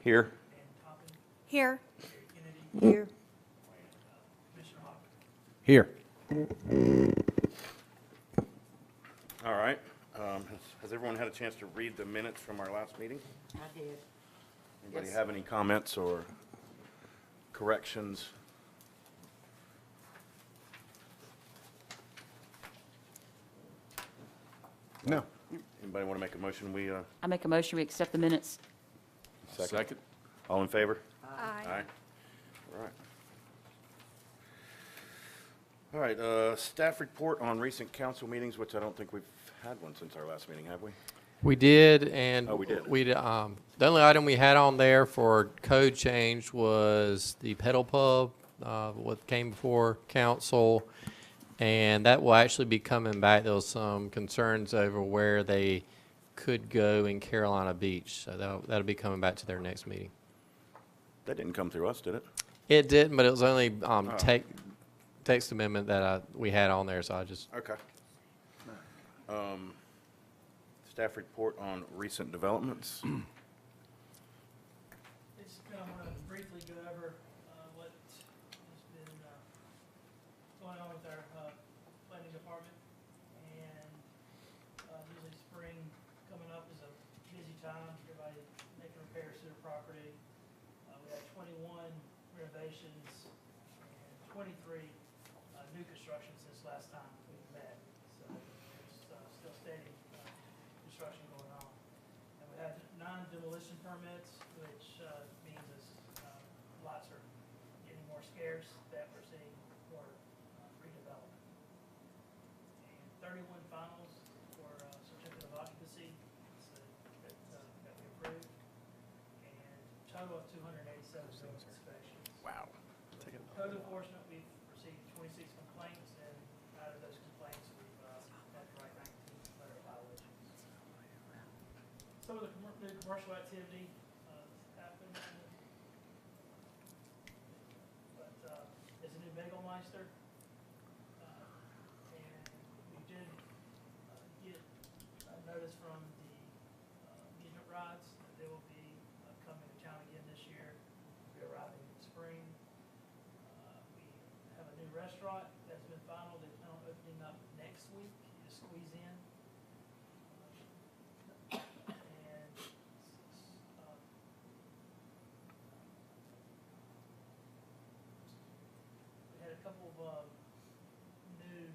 Here. Here. Here. Here. All right. Has everyone had a chance to read the minutes from our last meeting? I did. Anybody Yes. have any comments or corrections? No. Anybody want to make a motion? We, I make a motion, we accept the minutes. second? All in favor? Aye. All right, staff report on recent council meetings, which I don't think we've had one since our last meeting, have we? We did, and Oh, we did. the only item we had on there for code change was the pedal pub, what came before council, and that will actually be coming back. There was some concerns over where they could go in Carolina Beach, so that'll be coming back to their next meeting. That didn't come through us, did it? It didn't, but it was only text amendment that we had on there, so I just Okay. Staff report on recent developments. Just kind of want to briefly go over what has been going on with our planning department. And usually spring coming up is a busy time, everybody making repairs to their property. We had 21 renovations and 23 new construction since last time we met. So there's still steady construction going on. And we had 9 demolition permits, which means as lots are getting more scarce, that we're seeing more redevelopment. And 31 finals for certificate of occupancy that we approved, and total of 287 building inspections. Wow. Code enforcement, we've received 26 complaints, and out of those complaints, we've had to write 19 letter violations. Some of the new commercial activity happened, but there's a new Bagelmeister, and we did get a notice from the amusement rides that they will be coming to town again this year. They'll be arriving in spring. We have a new restaurant that's been final. They plan on opening up next week. You just squeeze in. And we had a couple of new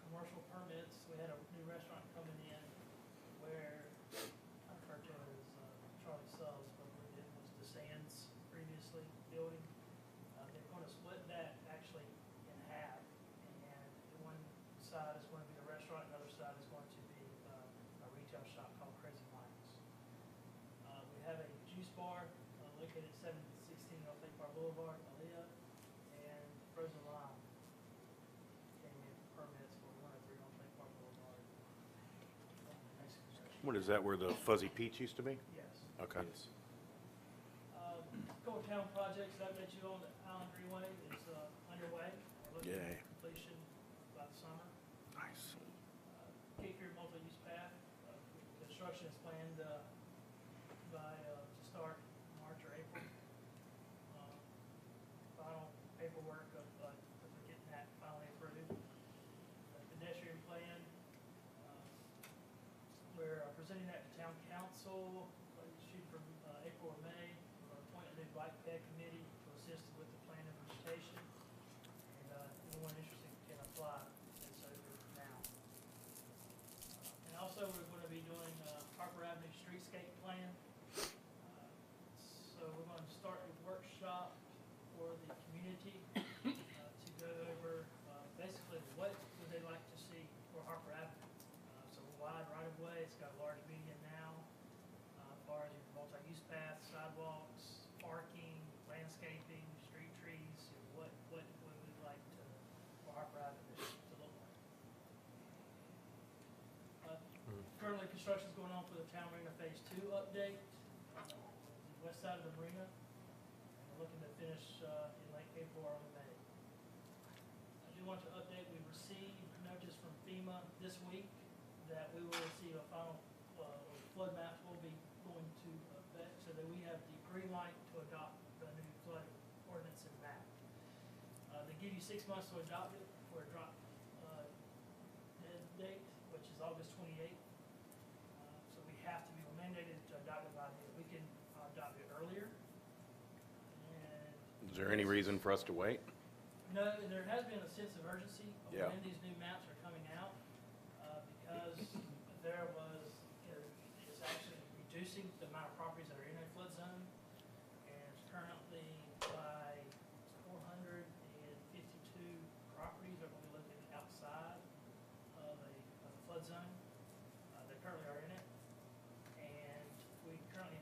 commercial permits. We had a new restaurant coming in where I refer to it as Charlie Subs, but what it was the Sands previously building. They're going to split that actually in half, and one side is going to be the restaurant, and the other side is going to be a retail shop called Crazy Minds. We have a juice bar located at 716 North Lake Park Boulevard, Aaliyah, and Frozen Lime came in for permits for 103 North Lake Park Boulevard. What is that, where the Fuzzy Peach used to be? Yes. Okay. Couple town projects that I update you on. The Island Greenway is underway. We're looking Yay. at completion by the summer. Nice. Cape Fear multi-use path, construction is planned to start March or April. Final paperwork of getting that finally approved. Pedestrian plan, we're presenting that to town council, shoot from April or May. We're going to appoint a new bike ped committee to assist with the plan implementation. And anyone interested can apply, and so do now. And also, we're going to be doing Harper Avenue streetscape plan. So we're going to start a workshop for the community to go over basically what would they like to see for Harper Avenue. So wide right of way, it's got a large median now, as far as your multi-use paths, sidewalks, parking, landscaping, street trees, what would we like for Harper Avenue to look like. Currently, construction is going on for the Town Marina Phase 2 update, the west side of the marina. And we're looking to finish in late April or early May. I do want to update, we received notice from FEMA this week that we will receive a final flood maps will be going to affect, so that we have the green light to adopt the new flood ordinance and map. They give you 6 months to adopt it for a drop dead date, which is August 28th. So we have to be mandated to adopt it by then. We can adopt it earlier. And Is there any reason for us to wait? no, there has been a sense of urgency of Yeah. when these new maps are coming out, because there was, it's actually reducing the amount of properties that are in a flood zone, and it's currently by 452 properties are going to be looking outside of a flood zone. That currently are in it, and we currently,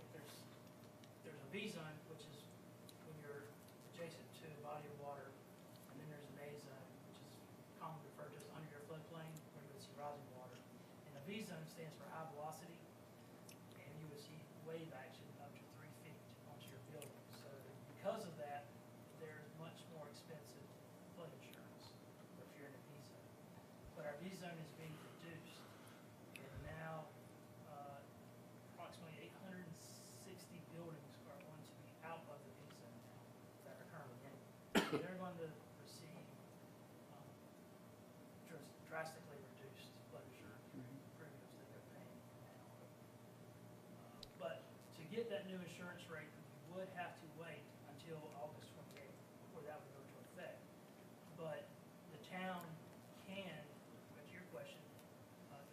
there's a B zone, which is when you're adjacent to a body of water, and then there's an A zone, which is commonly referred to as under your floodplain, where you would see rising water. And the V zone stands for high velocity, and you would see wave action up to 3 feet onto your building. So because of that, there's much more expensive flood insurance if you're in a V zone. But our V zone is being reduced, and now approximately 860 buildings are going to be out of the V zone now that are currently in it. They're going to receive drastically reduced flood insurance premiums that they're paying now. But to get that new insurance rate, you would have to wait until August 28th before that would go into effect. But the town can, to your question,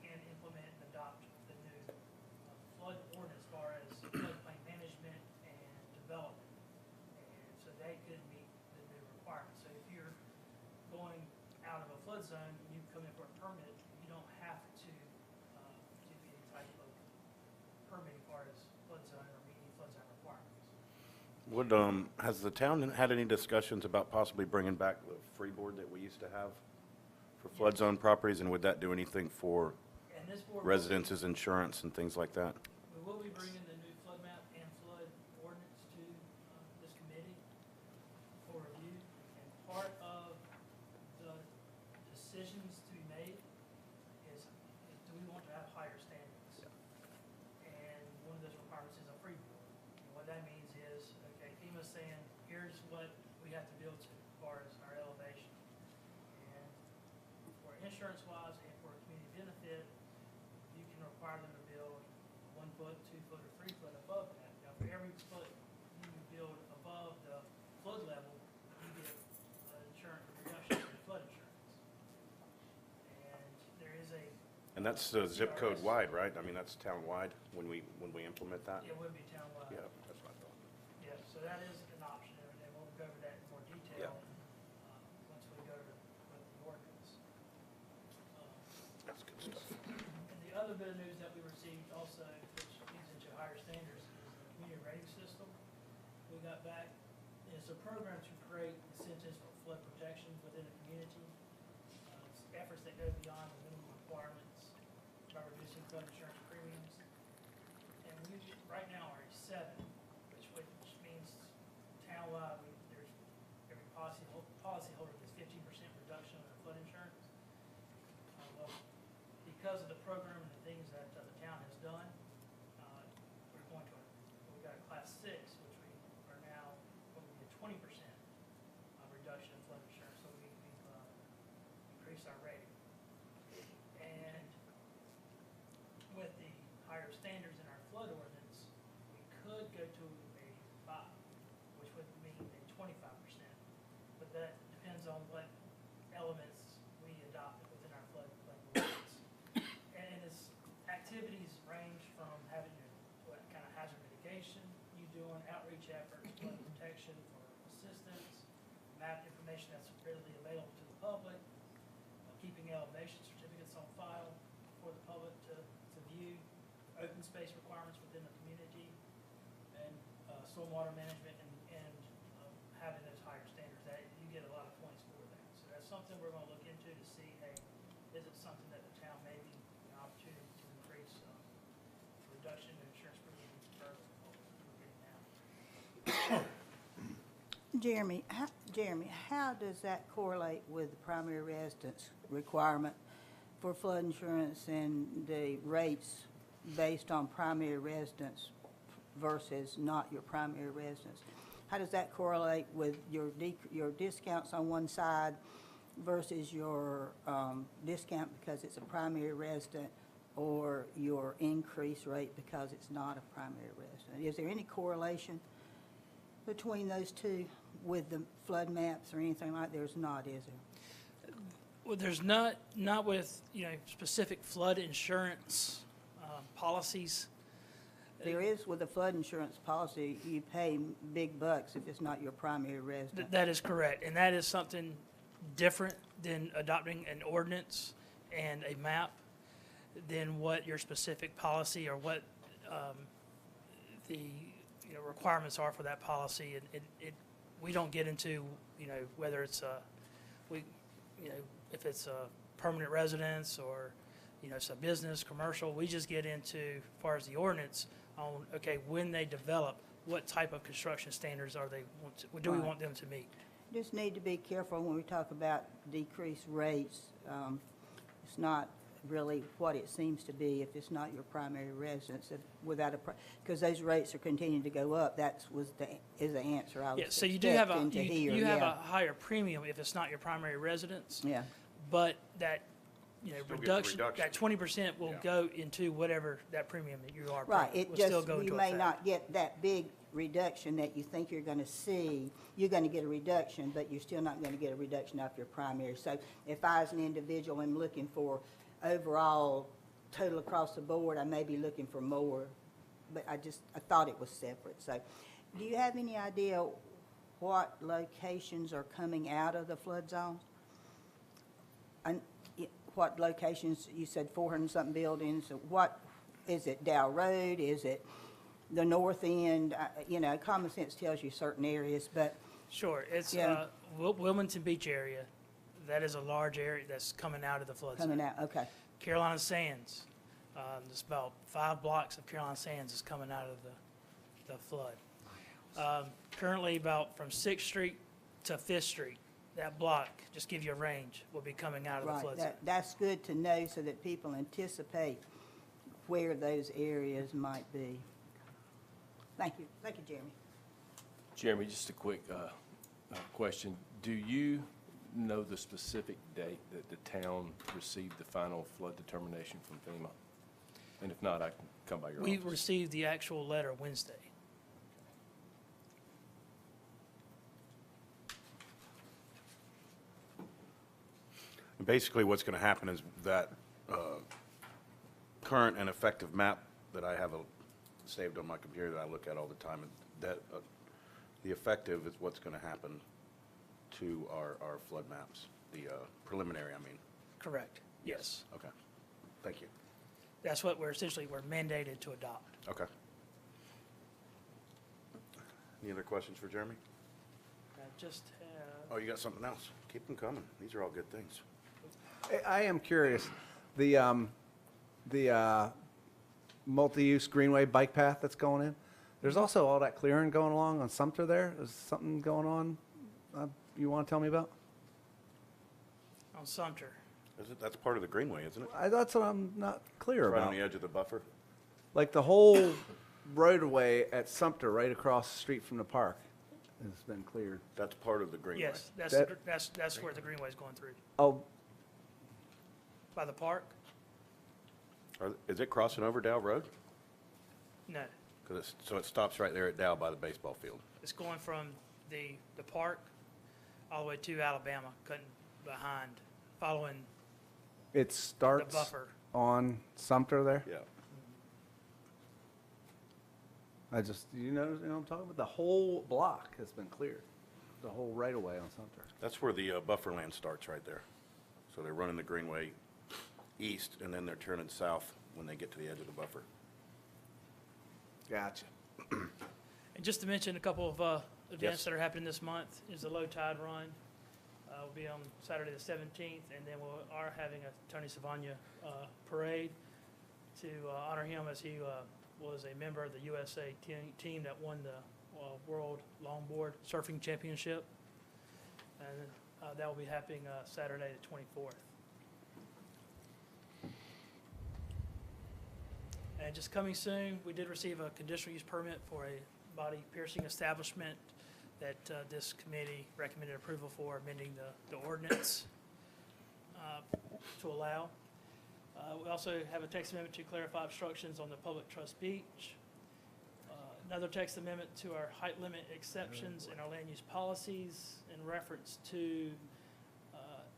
can implement and adopt the new flood ordinance as far as floodplain management and development. And so they could meet the new requirements. So if you're going out of a flood zone and you come in for a permit, you don't have to do any type of permitting as far as flood zone or meeting flood zone requirements. Would, has the town had any discussions about possibly bringing back the freeboard that we used to have for flood zone properties, and would that do anything for And this board. residences' insurance and things like that? We will be bringing the new flood map and flood ordinance to this committee for review. And part of the decisions to be made is do we want to have higher standards? And one of those requirements is a freeboard. And what that means is, okay, FEMA's saying, here's what we have to build to as far as our elevation. And for insurance-wise and for community benefit, you can require them to build 1 foot, 2 foot, or 3 foot above that. Now, for every foot you build above the flood level, you get insurance reduction in flood insurance. And there is a, And that's zip code wide, right? I mean, that's town-wide when we implement that? it would be townwide. Yeah, that's what I thought. Yeah, so that is an option, and we'll go over that in more detail once we go over with the ordinance. That's good stuff. And the other bit of news that we received also, which feeds into higher standards, is the community rating system. We got back, it's a program to create incentives for flood protection within the community. It's efforts that go beyond the minimum requirements by reducing flood insurance premiums. And we right now are a 7, which means townwide, there's every policyholder gets 15% reduction on their flood insurance. Well, because of the program and the things that the town has done, we've got a class 6, which we are now going to be a 20% reduction in flood insurance, so we've increased our rating. And with the higher standards in our flood ordinance, we could go to a 5, which would mean a 25%. But that depends on what elements we adopt within our floodplain ordinance. And its activities range from having what kind of hazard mitigation, you doing outreach efforts, flood protection for assistance, map information that's readily available to the public, keeping elevation certificates on file for the public to view, open space requirements within the community, and stormwater management and having those higher standards. That you get a lot of points for that. So that's something we're going to look into to see, hey, is it something that the town may be an opportunity to increase reduction in insurance premiums further than what we're getting now? Jeremy, how does that correlate with the primary residence requirement for flood insurance and the rates based on primary residence versus not your primary residence. How does that correlate with your discounts on one side versus your discount because it's a primary resident, or your increase rate because it's not a primary resident? Is there any correlation between those two with the flood maps or anything like that? There's not, is there? Well, there's not with, specific flood insurance policies. There is with the flood insurance policy, you pay big bucks if it's not your primary resident. That is correct, and that is something different than adopting an ordinance and a map than what your specific policy or what the requirements are for that policy. And we don't get into whether it's if it's a permanent residence or it's a business, commercial. We just get into, as far as the ordinance, on when they develop, what type of construction standards do we want them to meet? Just need to be careful when we talk about decreased rates. It's not really what it seems to be if it's not your primary residence, because those rates are continuing to go up. Is the answer I was Yeah, so you do have expecting to hear. you have a higher premium if it's not your primary residence. Yeah, But that, Still get the reduction, reduction. that 20% will Yeah. go into whatever that premium that you are right. paying It will still just, go into you may effect. not get that big reduction that you think you're going to see. You're going to get a reduction, but you're still not going to get a reduction off your primary. So if I, as an individual, am looking for overall total across the board, I may be looking for more, but I thought it was separate. So do you have any idea what locations are coming out of the flood zone? What locations? You said 400-something buildings. What is it? Dow Road? Is it the north end? Common sense tells you certain areas, but Sure, it's Yeah. Wilmington Beach area. That is a large area that's coming out of the flood zone. coming out. Okay. Carolina Sands, there's about 5 blocks of Carolina Sands is coming out of the flood. Currently, about from 6th Street to 5th Street, that block, just give you a range, will be coming out of the Right, flood zone. that's good to know so that people anticipate where those areas might be. Thank you, Jeremy. Jeremy, just a quick question. Do you know the specific date that the town received the final flood determination from FEMA? And if not, I can come by your We office. received the actual letter Wednesday. And basically, what's going to happen is that current and effective map that I have saved on my computer that I look at all the time, that the effective is what's going to happen to our flood maps, the preliminary, I mean. Correct, yes. Okay, thank you. That's what we're mandated to adopt. Okay. Any other questions for Jeremy? I just have, Oh, you got something else? Keep them coming. These are all good things. I am curious, the multi-use greenway bike path that's going in, there's also all that clearing going along on Sumter there. Is something going on you want to tell me about? on Sumter. That's part of the greenway, isn't it? That's what I'm not clear Right on about. the edge of the buffer? Like the whole roadway at Sumter, right across the street from the park, has been cleared. That's part of the greenway? Yes, That- that's where the greenway's going through, Oh, by the park? Is it crossing over Dow Road? No, So it stops right there at Dow by the baseball field. it's going from the park all the way to Alabama, cutting behind, following it the starts buffer. on Sumter there? Yeah. You know what I'm talking about? The whole block has been cleared, the whole right-of-way on Sumter. That's where the buffer land starts, right there. So they're running the greenway east, and then they're turning south when they get to the edge of the buffer. Gotcha. And just to mention a couple of events Yes. that are happening this month is the Low Tide Run. Will be on Saturday the 17th, and then we are having a Tony Savagna parade to honor him as he was a member of the USA team that won the World Longboard Surfing Championship. And that will be happening Saturday the 24th. And just coming soon, we did receive a conditional use permit for a body piercing establishment that this committee recommended approval for, amending the ordinance to allow. We also have a text amendment to clarify obstructions on the public trust beach. Another text amendment to our height limit exceptions in our land use policies in reference to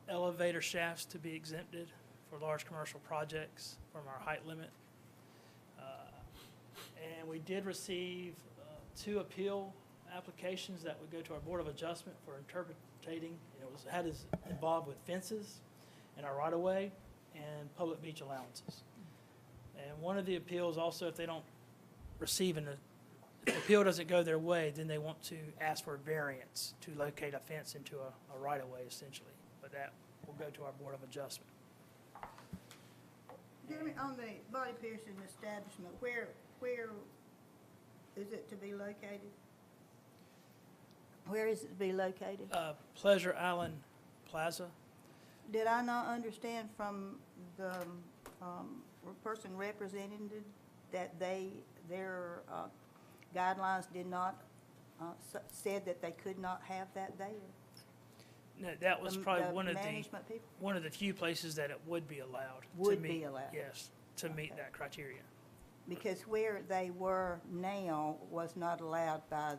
elevator shafts to be exempted for large commercial projects from our height limit. And we did receive 2 appeal applications that would go to our Board of Adjustment for interpreting. Had us involved with fences in our right-of-way and public beach allowances. And one of the appeals also, if they don't receive if the appeal doesn't go their way, then they want to ask for a variance to locate a fence into a right-of-way essentially. But that will go to our Board of Adjustment. Jeremy, on the body piercing establishment, where is it to be located? Where is it to be located? Pleasure Island Plaza. Did I not understand from the person representing that their guidelines did not, said that they could not have that there? No, that was probably The one of management people? one of the few places that it would be allowed. to Would meet- be allowed. Yes, to meet Okay. that criteria. Because where they were now was not allowed by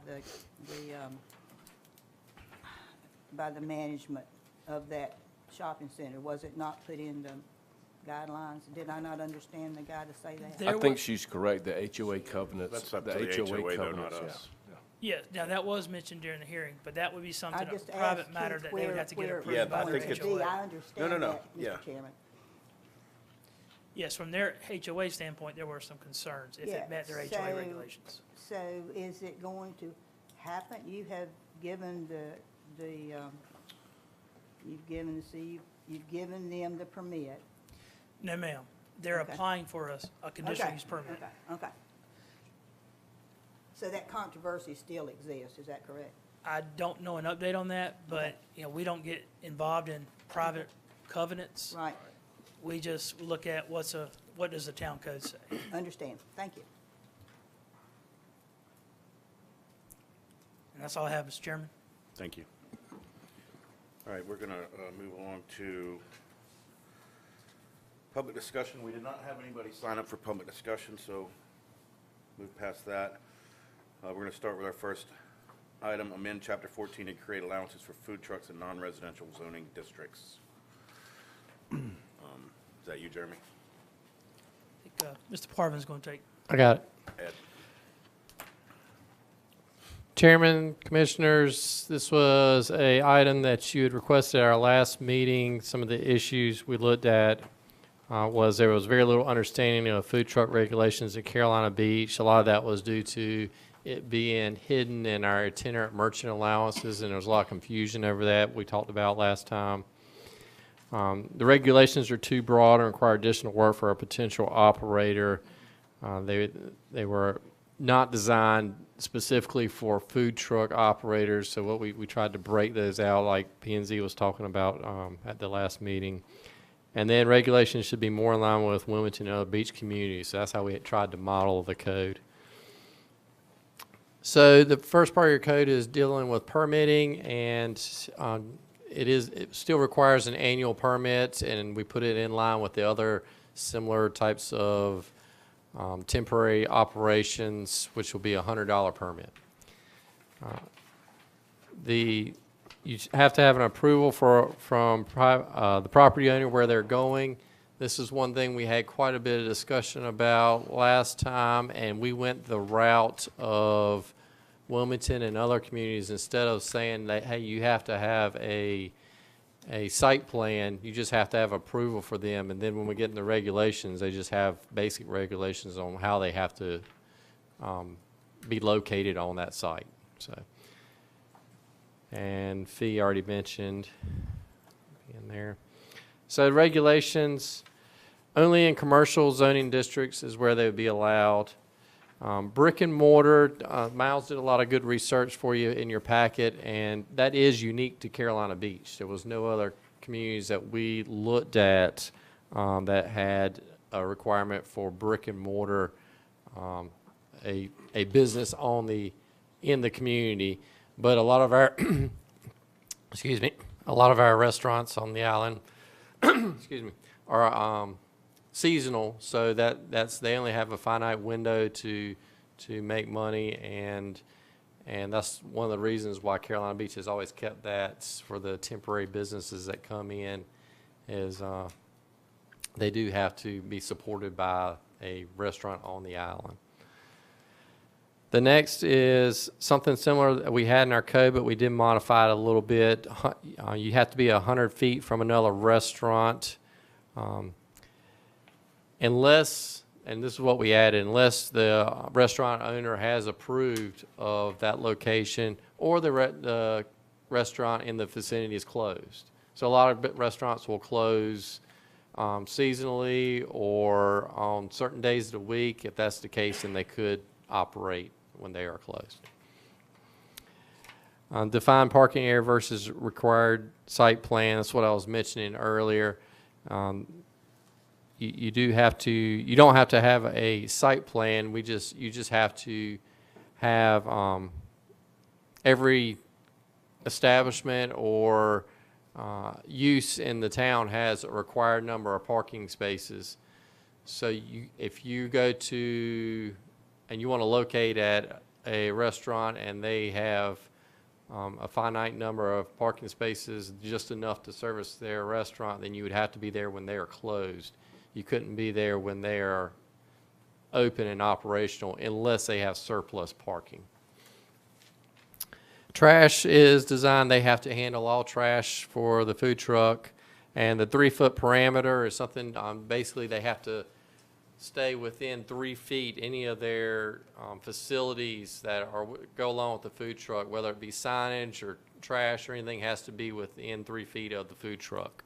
the management of that shopping center. Was it not put in the guidelines? Did I not understand the guy to say that? There I think was- she's correct, the HOA covenants. That's up to the HOA though, not covenants, us. yeah. Yeah, now that was mentioned during the hearing, but that would be something, a just private asked matter Keith that they would have to get where approved Yeah, by I their think it it's- would be. HOA. I understand no, that, yeah. Mr. Chairman. Yes, from their HOA standpoint, there were some concerns if Yeah, it met their so- HOA regulations. So is it going to happen? You have given you've given them the permit. No, ma'am. They're Okay. applying for a conditional Okay, use permit. Okay. So that controversy still exists, is that correct? I don't know an update on that, but, we don't get involved in private covenants. Right, We just look at what does the town code say? understand. Thank you. And that's all I have, Mr. Chairman. Thank you. All right, we're going to move along to public discussion. We did not have anybody sign up for public discussion, so move past that. We're going to start with our first item, amend Chapter 14 and create allowances for food trucks in non-residential zoning districts. Is that you, Jeremy? I think Mr. Parvin's going to take. I got it. Ed? Chairman, Commissioners, this was a item that you had requested at our last meeting. Some of the issues we looked at was there was very little understanding of food truck regulations at Carolina Beach. A lot of that was due to it being hidden in our itinerant merchant allowances, and there was a lot of confusion over that we talked about last time. The regulations are too broad and require additional work for a potential operator. They were not designed specifically for food truck operators, so what we tried to break those out like P&Z was talking about at the last meeting. And then regulations should be more in line with Wilmington and other beach communities, so that's how we had tried to model the code. So the first part of your code is dealing with permitting, and it still requires an annual permit, and we put it in line with the other similar types of temporary operations, which will be a $100 permit. You have to have an approval from the property owner where they're going. This is one thing we had quite a bit of discussion about last time, and we went the route of Wilmington and other communities. Instead of saying that, hey, you have to have a site plan, you just have to have approval for them. And then when we get in the regulations, they just have basic regulations on how they have to be located on that site. So, and fee already mentioned in there. So regulations, only in commercial zoning districts is where they would be allowed. Brick and mortar, Miles did a lot of good research for you in your packet, and that is unique to Carolina Beach. There was no other communities that we looked at that had a requirement for brick and mortar, a business in the community. But a lot of our, excuse me, a lot of our restaurants on the island, excuse me, are seasonal, so they only have a finite window to make money, and that's one of the reasons why Carolina Beach has always kept that for the temporary businesses that come in, is they do have to be supported by a restaurant on the island. The next is something similar that we had in our code, but we did modify it a little bit. You have to be 100 feet from another restaurant, unless, and this is what we added, unless the restaurant owner has approved of that location or the restaurant in the vicinity is closed. So a lot of restaurants will close seasonally or on certain days of the week. If that's the case, then they could operate when they are closed. Defined parking area versus required site plan. That's what I was mentioning earlier. You do have to. You don't have to have a site plan. You just have to have every establishment or use in the town has a required number of parking spaces. So if you go to and you want to locate at a restaurant and they have a finite number of parking spaces, just enough to service their restaurant, then you would have to be there when they are closed. You couldn't be there when they are open and operational unless they have surplus parking. Trash is designed, they have to handle all trash for the food truck, and the 3-foot parameter is something, basically they have to stay within 3 feet any of their facilities that go along with the food truck, whether it be signage or trash or anything, has to be within 3 feet of the food truck.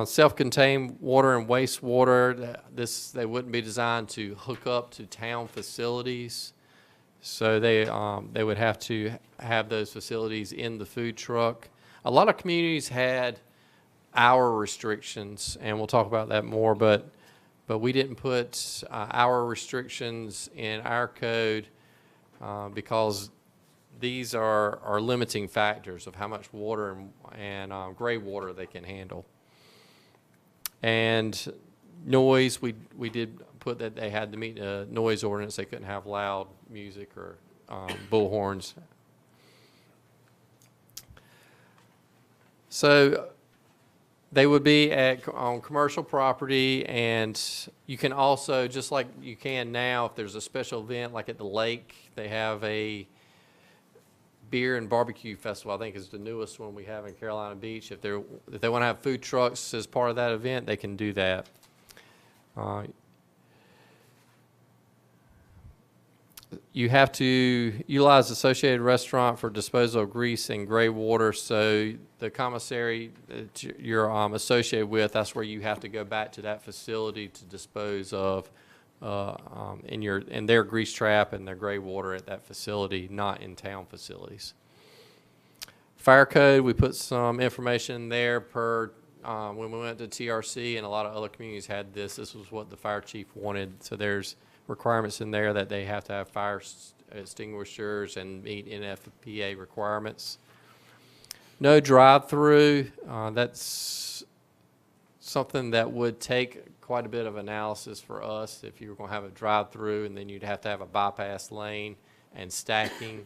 Self-contained water and wastewater, they wouldn't be designed to hook up to town facilities. So they would have to have those facilities in the food truck. A lot of communities had hour restrictions, and we'll talk about that more, but we didn't put hour restrictions in our code because these are limiting factors of how much water and gray water they can handle. And noise, we did put that they had to meet a noise ordinance. They couldn't have loud music or bullhorns. So they would be on commercial property, and you can also, just like you can now, if there's a special event like at the lake, they have a beer and barbecue festival, I think is the newest one we have in Carolina Beach. If they want to have food trucks as part of that event, they can do that. You have to utilize Associated Restaurant for disposal of grease and gray water. So the commissary that you're associated with, that's where you have to go back to that facility to dispose of in their grease trap and their gray water at that facility, not in town facilities. Fire code, we put some information there when we went to TRC, and a lot of other communities had this. This was what the fire chief wanted. So there's requirements in there that they have to have fire extinguishers and meet NFPA requirements. No drive-through. That's something that would take quite a bit of analysis for us if you were going to have a drive-through, and then you'd have to have a bypass lane and stacking.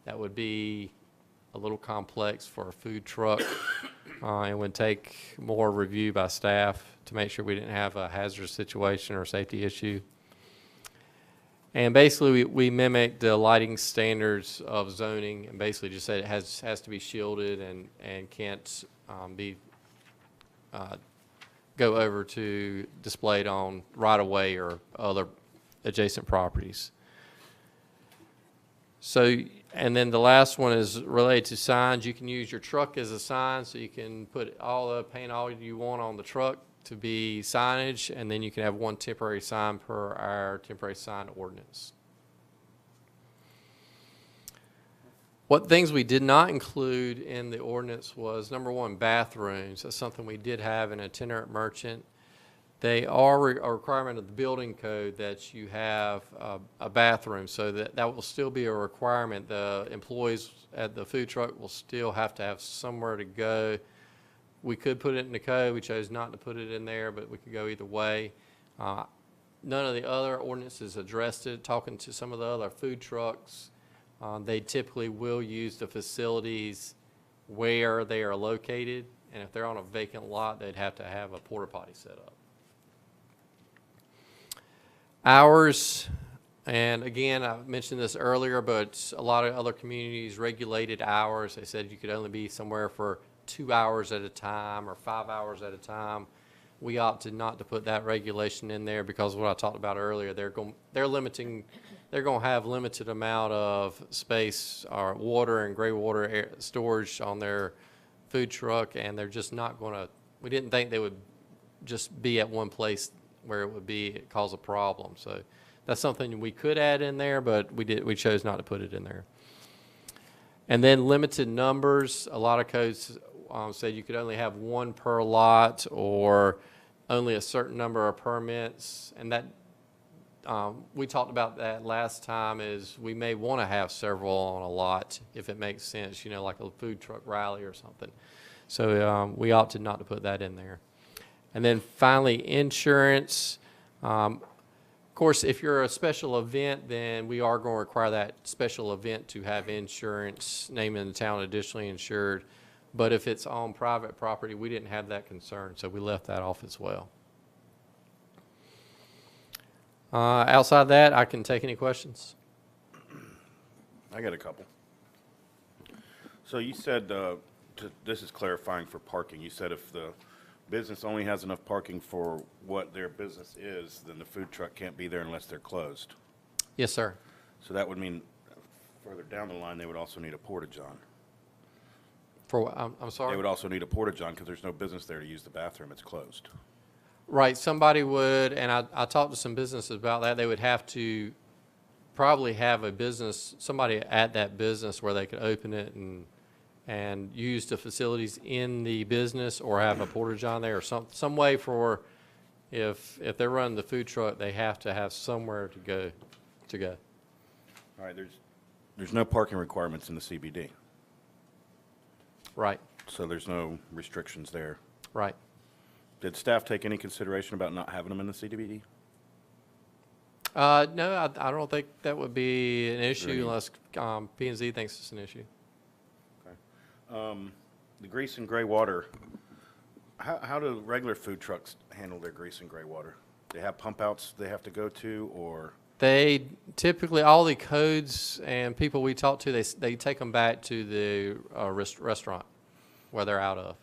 That would be a little complex for a food truck and would take more review by staff to make sure we didn't have a hazardous situation or safety issue. And basically, we mimic the lighting standards of zoning, and basically just said it has to be shielded and can't go over to displayed on right-of-way or other adjacent properties. So, and then the last one is related to signs. You can use your truck as a sign, so you can paint all you want on the truck to be signage, and then you can have one temporary sign per our temporary sign ordinance. What things we did not include in the ordinance was, number one, bathrooms. That's something we did have an itinerant merchant, They are a requirement of the building code that you have a bathroom, so that will still be a requirement. The employees at the food truck will still have to have somewhere to go. We could put it in the code. We chose not to put it in there, but we could go either way. None of the other ordinances addressed it. Talking to some of the other food trucks, they typically will use the facilities where they are located, and if they're on a vacant lot, they'd have to have a porta potty set up. Hours, and again, I mentioned this earlier, but a lot of other communities regulated hours. They said you could only be somewhere for 2 hours at a time or 5 hours at a time. We opted not to put that regulation in there because of what I talked about earlier. They're going to have limited amount of space or water and gray water storage on their food truck, and they're just not going to. We didn't think they would just be at one place where it would cause a problem. So that's something we could add in there, but we chose not to put it in there. And then limited numbers. A lot of codes said you could only have one per lot or only a certain number of permits. And that we talked about that last time, is we may want to have several on a lot if it makes sense, like a food truck rally or something. So we opted not to put that in there. And then finally, insurance. Of course, if you're a special event, then we are going to require that special event to have insurance, naming the town additionally insured. But if it's on private property, we didn't have that concern, so we left that off as well. Outside that, I can take any questions. I got a couple. So you said, this is clarifying for parking. You said if the business only has enough parking for what their business is, then the food truck can't be there unless they're closed. Yes, sir. So that would mean further down the line, they would also need a porta-john. For what? I'm They sorry? would also need a porta-john because there's no business there to use the bathroom. It's closed. Right, somebody would, and I talked to some businesses about that. They would have to probably have a business, somebody at that business where they could open it and use the facilities in the business, or have a porta-john there, or some way for, if they're running the food truck, they have to have somewhere to go. All right, there's no parking requirements in the CBD, Right, so there's no restrictions there. right. Did staff take any consideration about not having them in the CBD? No, I don't think that would be an issue Right. unless P&Z thinks it's an issue. The grease and gray water, how do regular food trucks handle their grease and gray water? They have pump outs they have to go to, or? They typically, all the codes and people we talk to, they take them back to the restaurant where they're out of.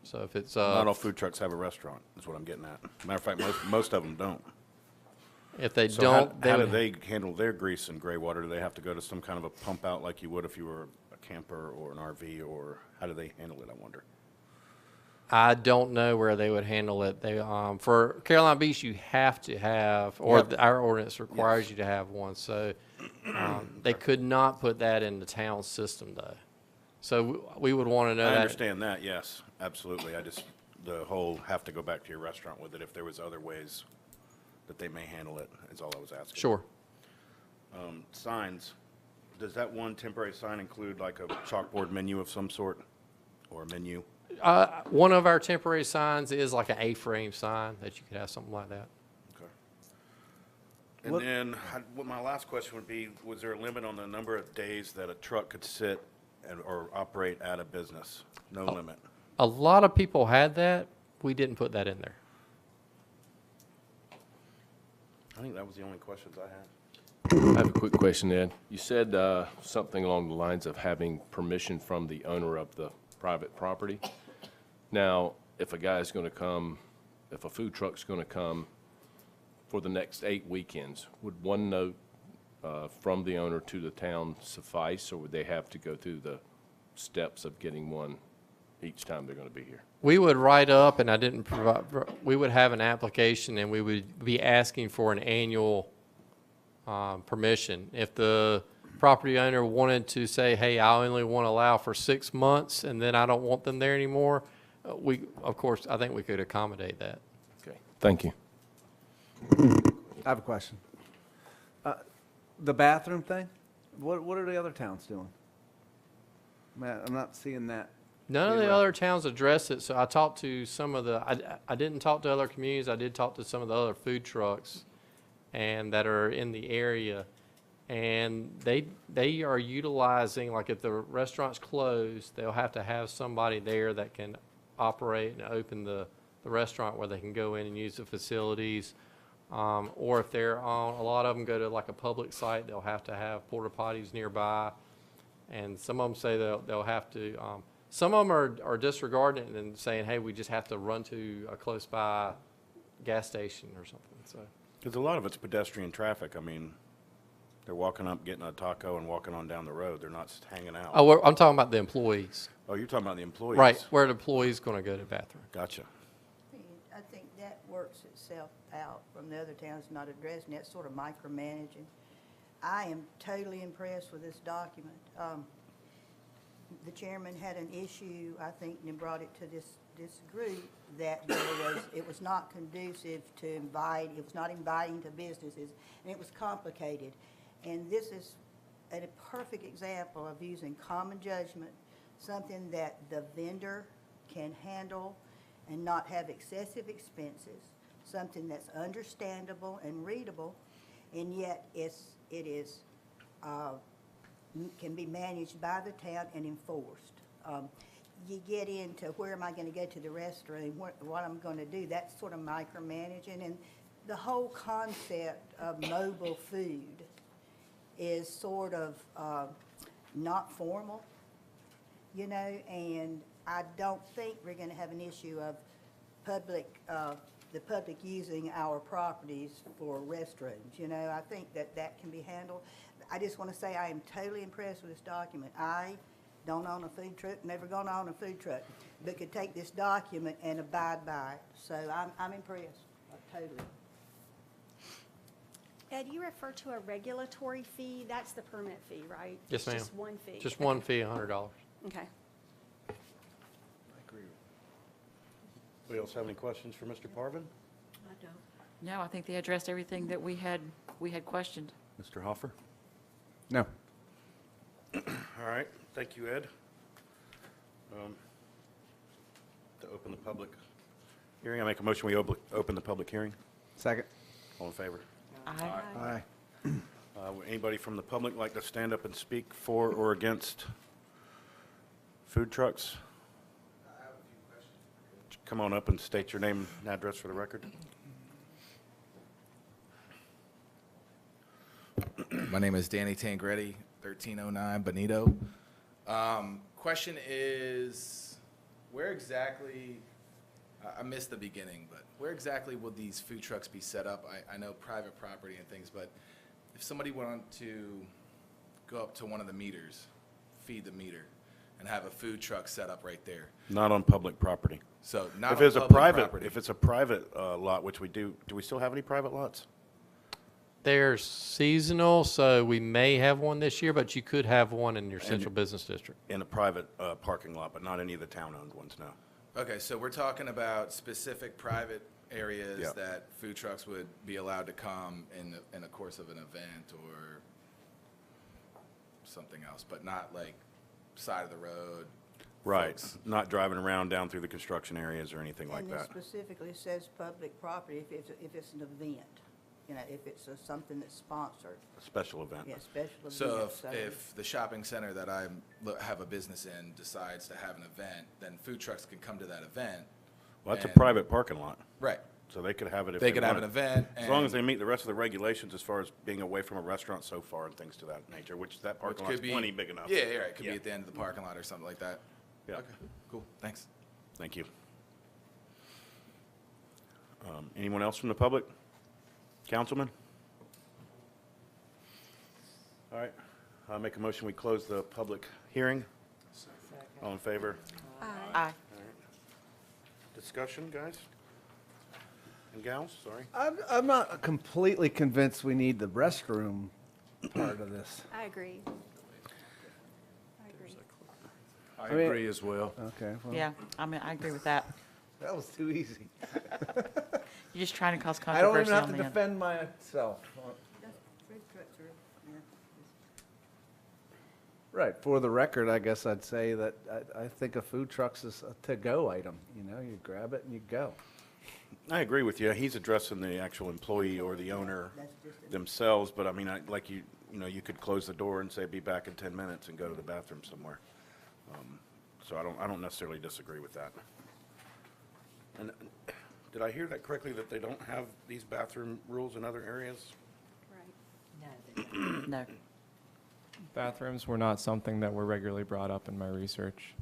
So if it's Not all food trucks have a restaurant, is what I'm getting at. Matter of fact, most of them don't. if they So don't, how do would- they handle their grease and gray water? Do they have to go to some kind of a pump out like you would if you were a camper or an RV, or how do they handle it, I wonder? I don't know where they would handle it. They for Carolina Beach, you have to have, or Yep. our ordinance requires Yes. you to have one. So they could not put that in the town system though. So we would want to know I that. understand that, yes, absolutely. The whole have to go back to your restaurant with it if there was other ways that they may handle it, is all I was asking. Sure. Signs, does that one temporary sign include like a chalkboard menu of some sort, or a menu? One of our temporary signs is like an A-frame sign that you could have something like that. Okay. And then, what my last question would be, was there a limit on the number of days that a truck could sit or operate at a business? No limit. A lot of people had that. We didn't put that in there. I think that was the only questions I had. I have a quick question, Ed. You said something along the lines of having permission from the owner of the private property. Now, if a guy's going to come, if a food truck's going to come for the next 8 weekends, would one note from the owner to the town suffice, or would they have to go through the steps of getting one each time they're going to be here? We would write up, and I didn't provide, we would have an application, and we would be asking for an annual permission. If the property owner wanted to say, hey, I only want to allow for 6 months, and then I don't want them there anymore, of course, I think we could accommodate that. Okay, thank you. I have a question. The bathroom thing, what are the other towns doing? Man, I'm not seeing that. None of You're the right. other towns address it, so I talked to some of the, I didn't talk to other communities, I did talk to some of the other food trucks and that are in the area. And they are utilizing, like if the restaurant's closed, they'll have to have somebody there that can operate and open the restaurant where they can go in and use the facilities. Or if they're on, a lot of them go to like a public site, they'll have to have porta potties nearby. And some of them say they'll have to, some of them are disregarding it and saying, hey, we just have to run to a close by gas station or something, so. Because a lot of it's pedestrian traffic. I mean, they're walking up, getting a taco and walking on down the road. They're not just hanging out. Oh, I'm talking about the employees. Oh, you're talking about the employees? Right, where the employee's gonna go to the bathroom. Gotcha. I think that works itself out from the other towns not addressing that sort of micromanaging. I am totally impressed with this document. The chairman had an issue, I think, and brought it to this group, that it was not conducive to it was not inviting to businesses, and it was complicated. And this is a perfect example of using common judgment, something that the vendor can handle and not have excessive expenses, something that's understandable and readable, and yet it can be managed by the town and enforced. You get into where am I going to go to the restroom, what I'm going to do, that's sort of micromanaging. And the whole concept of mobile food is sort of not formal, you know, and I don't think we're going to have an issue of the public using our properties for restrooms. You know, I think that can be handled. I just want to say I am totally impressed with this document. I don't own a food truck, never going to own a food truck, but could take this document and abide by it. So I'm impressed, totally. Ed, you refer to a regulatory fee, that's the permit fee, right? Yes, It's ma'am. just one fee? Just one fee, $100. Okay. I agree. Anybody else have any questions for Mr. Parvin? No, I think they addressed everything that we had questioned. Mr. Hoffer? No. All right, thank you, Ed. To open the public hearing, I make a motion we open the public hearing. Second. All in favor? Aye. Would anybody from the public like to stand up and speak for or against food trucks? Come on up and state your name and address for the record. My name is Danny Tangretti, 1309 Bonito. Question is, where exactly, I missed the beginning, but where exactly will these food trucks be set up? I know private property and things, but if somebody wanted to go up to one of the meters, feed the meter, and have a food truck set up right there. Not on public property. So not If on it's a public private, property. if it's a private lot, which we do we still have any private lots? They're seasonal, so we may have one this year, but you could have one in your central business district. In a private parking lot, but not any of the town-owned ones, no. Okay, so we're talking about specific private areas Yeah. that food trucks would be allowed to come in the course of an event or something else, but not like side of the road. Right, folks. not driving around down through the construction areas or anything like And this that. specifically says public property if it's an event, you know, if it's something that's sponsored, A special event. yeah, special event. So if the shopping center that I have a business in decides to have an event, then food trucks can come to that event. Well, that's a and- private parking lot, Right. so they could have it if They could have an wanted. event. As long and- as they meet the rest of the regulations as far as being away from a restaurant so far and things to that nature, which that which parking could lot's be plenty big enough. Yeah, yeah, right. Could Yeah. be at the end of the parking lot or something like that. Yeah. Okay, cool. Thanks. Thank you. Anyone else from the public? Councilman? All right, I'll make a motion, we close the public hearing. All in favor? Aye. Discussion, guys? And gals, sorry. I'm not completely convinced we need the restroom part of this. I agree. I agree. I mean- agree as well. Okay. Well, Yeah, I mean, I agree with that. That was too easy. You're just trying to cause I don't even controversy have on to the end. defend myself. Food trucks are, yeah. Right, for the record, I guess I'd say that I think a food truck's is a to-go item, you know, you grab it and you go. I agree with you. He's addressing the actual employee or the owner themselves, but I mean, like you know, you could close the door and say, be back in 10 minutes and go to the bathroom somewhere. So I don't necessarily disagree with that. And did I hear that correctly, that they don't have these bathroom rules in other areas? Right. No. Bathrooms were not something that were regularly brought up in my research.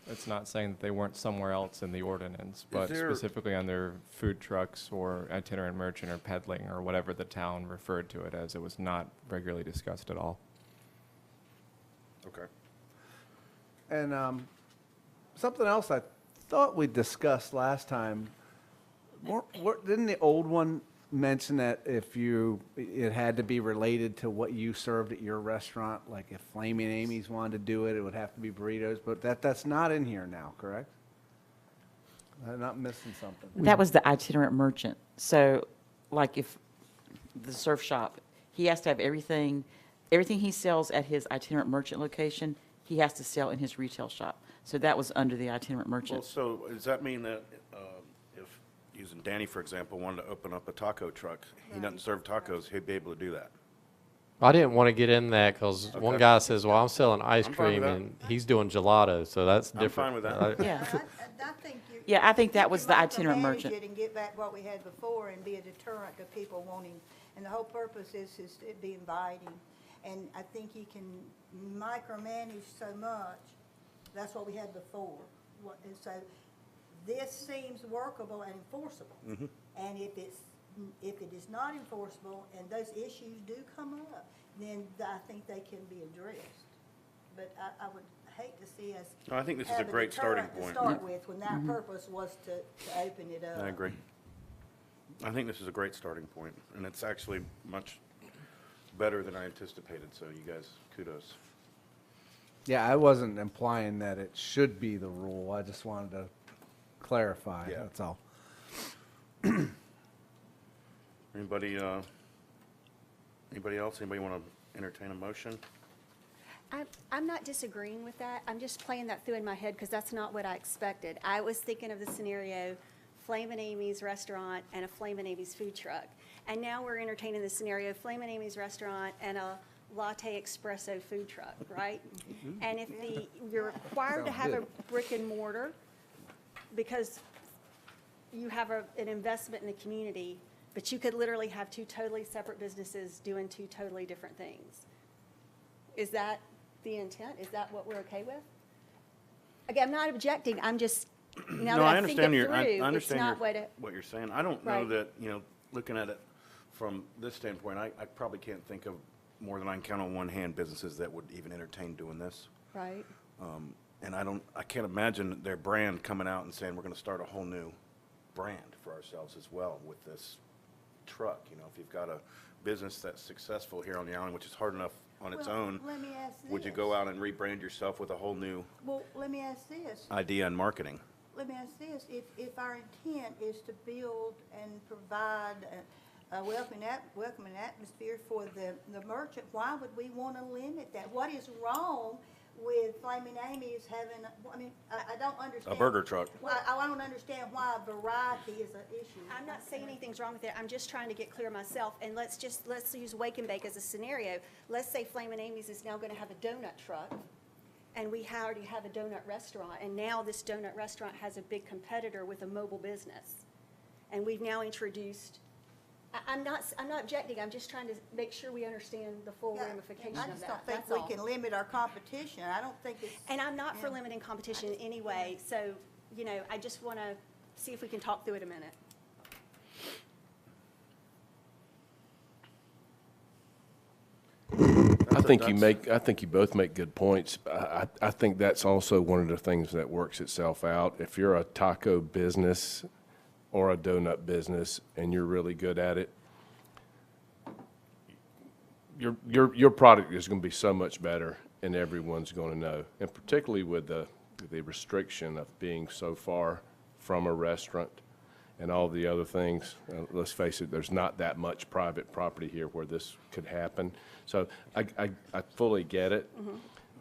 It's not saying that they weren't somewhere else in the ordinance, but there- specifically on their food trucks or itinerant merchant or peddling or whatever the town referred to it as, it was not regularly discussed at all. Okay. And something else I thought we discussed last time, didn't the old one mention that if it had to be related to what you served at your restaurant, like if Flaming Amy's wanted to do it, it would have to be burritos, but that's not in here now, correct? I'm not missing something. That was the itinerant merchant. So, like if the surf shop, he has to have everything he sells at his itinerant merchant location, he has to sell in his retail shop. So that was under the itinerant Well, merchant. so does that mean that if, using Danny, for example, wanted to open up a taco truck, he doesn't serve tacos, he'd be able to do that? I didn't want to get in that because one Okay. guy says, well, I'm selling ice I'm fine with cream that. and he's doing gelato, so that's I'm different. fine with that. Yeah. I think you. Yeah, I think that was you the can itinerant micromanage merchant. it and get back what we had before and be a deterrent to people wanting, and the whole purpose is it be inviting. And I think you can micromanage so much, that's what we had before. And so this seems workable and enforceable. And if it is not enforceable and those issues do come up, then I think they can be addressed. But I would hate to see us No, I think this is a have great starting deterrent point. to start with, when that purpose was to open it up. I agree. I think this is a great starting point, and it's actually much better than I anticipated, so you guys, kudos. Yeah, I wasn't implying that it should be the rule, I just wanted to clarify, Yeah. that's all. Anybody else? Anybody want to entertain a motion? I'm not disagreeing with that. I'm just playing that through in my head because that's not what I expected. I was thinking of the scenario, Flamin' Amy's restaurant and a Flamin' Amy's food truck. And now we're entertaining the scenario, Flamin' Amy's restaurant and a latte espresso food truck, right? And if you're required to have a brick and mortar because you have an investment in the community, but you could literally have two totally separate businesses doing two totally different things. Is that the intent? Is that what we're okay with? Again, I'm not objecting, I'm just, now No, that I I think understand it your, through, I it's understand not what what you're saying. I don't know Right. that, you know, looking at it from this standpoint, I probably can't think of more than I can count on one hand businesses that would even entertain doing this. right? And I can't imagine their brand coming out and saying, we're going to start a whole new brand for ourselves as well with this truck. You know, if you've got a business that's successful here on the island, which is hard enough on its Well, own, let me ask would you this. go out and rebrand yourself with a whole new Well, let me ask this. idea in marketing? Let me ask this. If our intent is to build and provide a welcoming atmosphere for the merchant, why would we want to limit that? What is wrong with Flaming Amy's having, I mean, I don't understand. A burger truck. Well, I don't understand why variety is an issue. I'm not saying anything's wrong with it, I'm just trying to get clear myself, and let's use Wake and Bake as a scenario. Let's say Flamin' Amy's is now gonna have a donut truck, and we already have a donut restaurant, and now this donut restaurant has a big competitor with a mobile business. And we've now introduced, I'm not objecting, I'm just trying to make sure we understand the full Yeah, ramification I of just that, don't think that's all. we can limit our competition. I don't think it's. And I'm not for Yeah. limiting competition in any way, so, you know, I just wanna see if we can talk through it a minute. I think you both make good points. I think that's also one of the things that works itself out. If you're a taco business or a donut business and you're really good at it, your product is going to be so much better and everyone's going to know. And particularly with the restriction of being so far from a restaurant and all the other things. Let's face it, there's not that much private property here where this could happen. So I fully get it,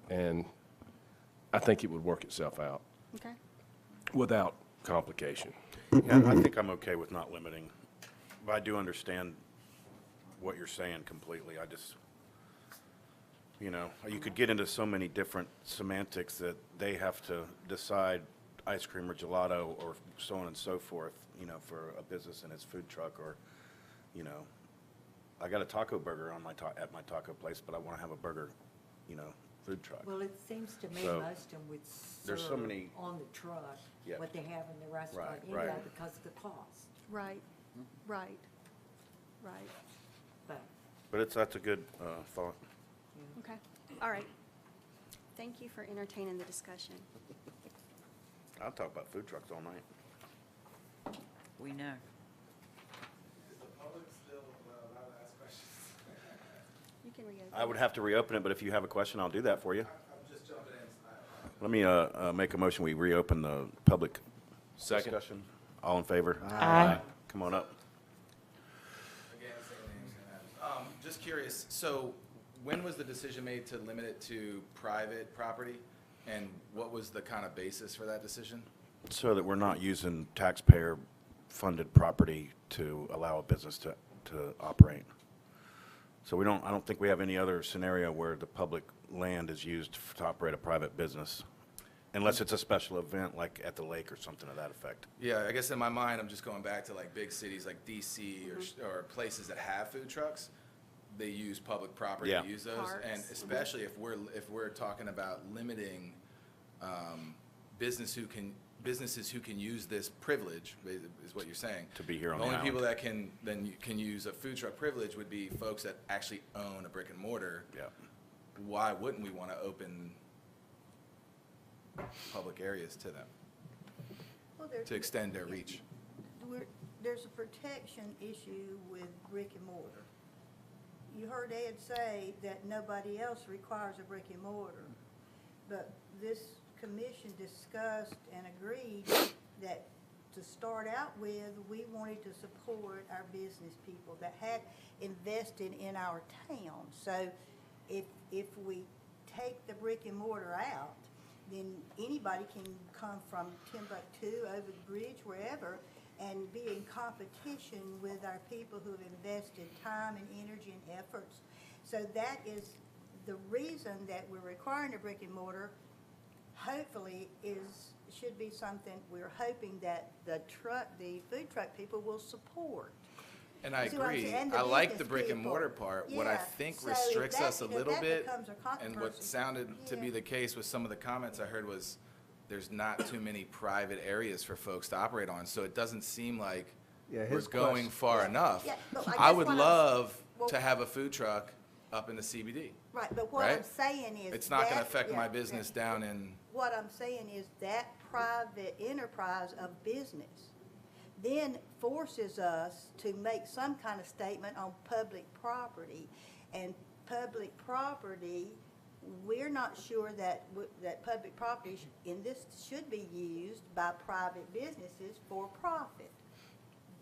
and I think it would work itself out Okay. without complication. Yeah, I think I'm okay with not limiting, but I do understand what you're saying completely. I just, you know, you could get into so many different semantics that they have to decide ice cream or gelato or so on and so forth, you know, for a business and its food truck, or, you know, I got a taco burger on my at my taco place, but I want to have a burger, you know, food truck. Well, it seems to me So, most of them would there's so serve many- on the truck Yeah. what they have in the restaurant Right, anyway right. because of the cost. Right, right, right. But That's a good thought. Okay, all right. Thank you for entertaining the discussion. I'll talk about food trucks all night. We know. You can reopen. I would have to reopen it, but if you have a question, I'll do that for you. I'm just jumping in. Let me make a motion, we reopen the public Second. discussion. All in favor? Aye. Come on up. Again, same names. Just curious, so when was the decision made to limit it to private property? And what was the kind of basis for that decision? So that we're not using taxpayer-funded property to allow a business to operate. So I don't think we have any other scenario where the public land is used to operate a private business, unless it's a special event like at the lake or something to that effect. Yeah, I guess in my mind, I'm just going back to like big cities like DC or places that have food trucks. They use public property Yeah. to use those, Parks. and especially if we're talking about limiting businesses who can use this privilege, is what you're saying. To be here on The the only people island. that can use a food truck privilege would be folks that actually own a brick and mortar. Yeah. Why wouldn't we want to open public areas to them Well, there's- to extend their reach? There's a protection issue with brick and mortar. You heard Ed say that nobody else requires a brick and mortar, but this commission discussed and agreed that to start out with, we wanted to support our business people that had invested in our town. So if we take the brick and mortar out, then anybody can come from Timbuktu, over the bridge, wherever, and be in competition with our people who have invested time and energy and efforts. So that is the reason that we're requiring a brick and mortar, hopefully should be something we're hoping that the food truck people will support. And I See what I'm agree. saying? And the I like the business brick and people. mortar part. What I Yeah. think So if restricts that- us a if little that bit, becomes a and what controversy, sounded to be yeah. the case with some of the comments I heard was, there's not too many private areas for folks to operate on, so it doesn't seem like Yeah, we're his going question- far Yeah, enough. yeah, but I I guess would what I'm- love well- to have a food truck up in the CBD. Right, but what I'm Right? saying is. It's not gonna that- affect my yeah, business yeah. down in, What I'm saying is that private enterprise of business then forces us to make some kind of statement on public property. And public property, we're not sure that, that public property in this should be used by private businesses for profit.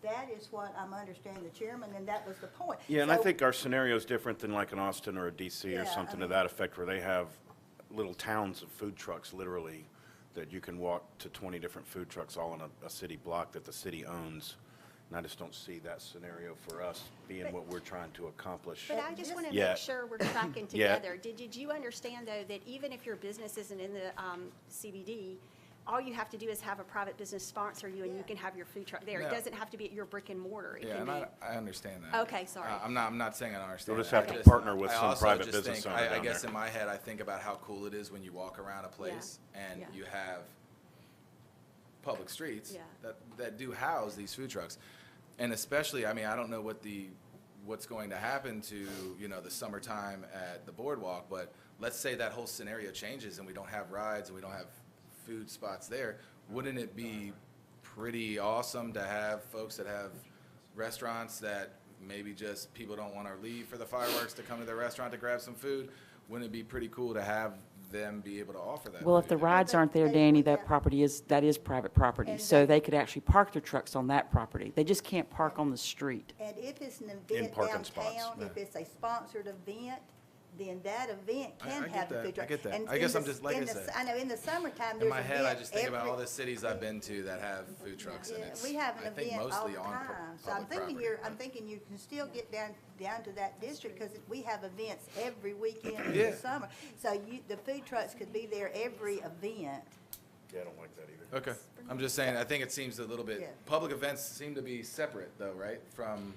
That is what I'm understanding the chairman, and that was the point. Yeah, and I So- think our scenario is different than like an Austin or a DC or Yeah, something I to mean- that effect, where they have little towns of food trucks, literally, that you can walk to 20 different food trucks all in a city block that the city owns. And I just don't see that scenario for us being what we're trying to accomplish. But I just want to Yeah. make sure we're tracking Yeah. together. Did you understand, though, that even if your business isn't in the CBD, all you have to do is have a private business sponsor you, and you Yeah. can have your food truck there? It Yeah. doesn't have to be at your brick and mortar. It yeah, can and be. I understand that. Okay, sorry. I'm not saying I don't understand. You'll just that. have I to partner with I some also private just business think- owner I down guess there. in my head, I think about how cool it is when you walk around a place and Yeah. you have public streets Yeah. that do house these food trucks. And especially, I mean, I don't know what's going to happen to, the summertime at the boardwalk, but let's say that whole scenario changes and we don't have rides and we don't have food spots there. Wouldn't it be pretty awesome to have folks that have restaurants that maybe just people don't want to leave for the fireworks to come to their restaurant to grab some food? Wouldn't it be pretty cool to have them be able to offer that. Well, if the food. rides aren't there, They- Danny, yeah. that property that is private property. And So they- they could actually park their trucks on that property. They just can't park on the street. And if it's an event parking spots, downtown, if it's a sponsored event, then that event I can get have the that. food truck. I get that. And I in guess the I'm just, like in I the said, I know, in the summertime, in there's my head, I events just think about every- all the cities I've been to that have food trucks, and Yeah, it's, we have I an think event all mostly the on time. So I'm public thinking property. I'm thinking you can still get down to that district because we have events every weekend in Yeah. the summer. So the food trucks could be there every event. Yeah, I don't like that either. Okay, I'm just saying, I think it seems a little bit, Yeah. public events seem to be separate though, right? From,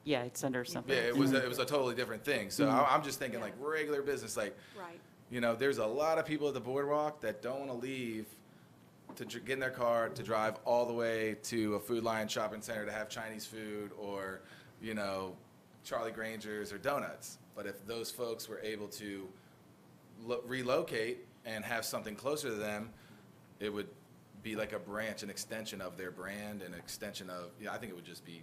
Yeah, it's under something. yeah, it was a totally different thing. So I'm just thinking like regular business, like, Right. you know, there's a lot of people at the boardwalk that don't want to leave to get in their car to drive all the way to a Food Lion shopping center to have Chinese food or, you know, Charlie Granger's or donuts. But if those folks were able to relocate and have something closer to them, it would be like a branch, an extension of their brand, an extension of, yeah, I think it would just be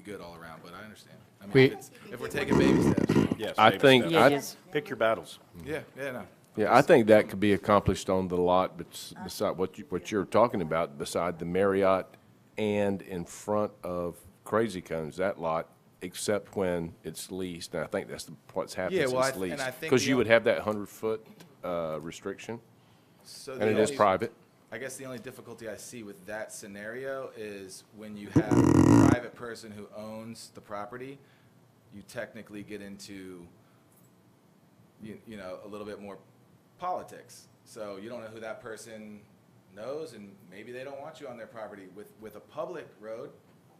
good all around, but I understand. I mean, if we're taking baby steps, Yes. I baby think- steps. Yeah, I- it is. Pick your battles. yeah, no. Yeah, I think that could be accomplished on the lot, but beside what you're talking about, beside the Marriott and in front of Crazy Cones, that lot, except when it's leased, and I think that's what's happening Yeah, since well, it's leased. and I think Because the you would only- have that 100-foot restriction, So and the it is only- private. I guess the only difficulty I see with that scenario is when you have a private person who owns the property, you technically get into, you know, a little bit more politics. So you don't know who that person knows, and maybe they don't want you on their property. With a public road,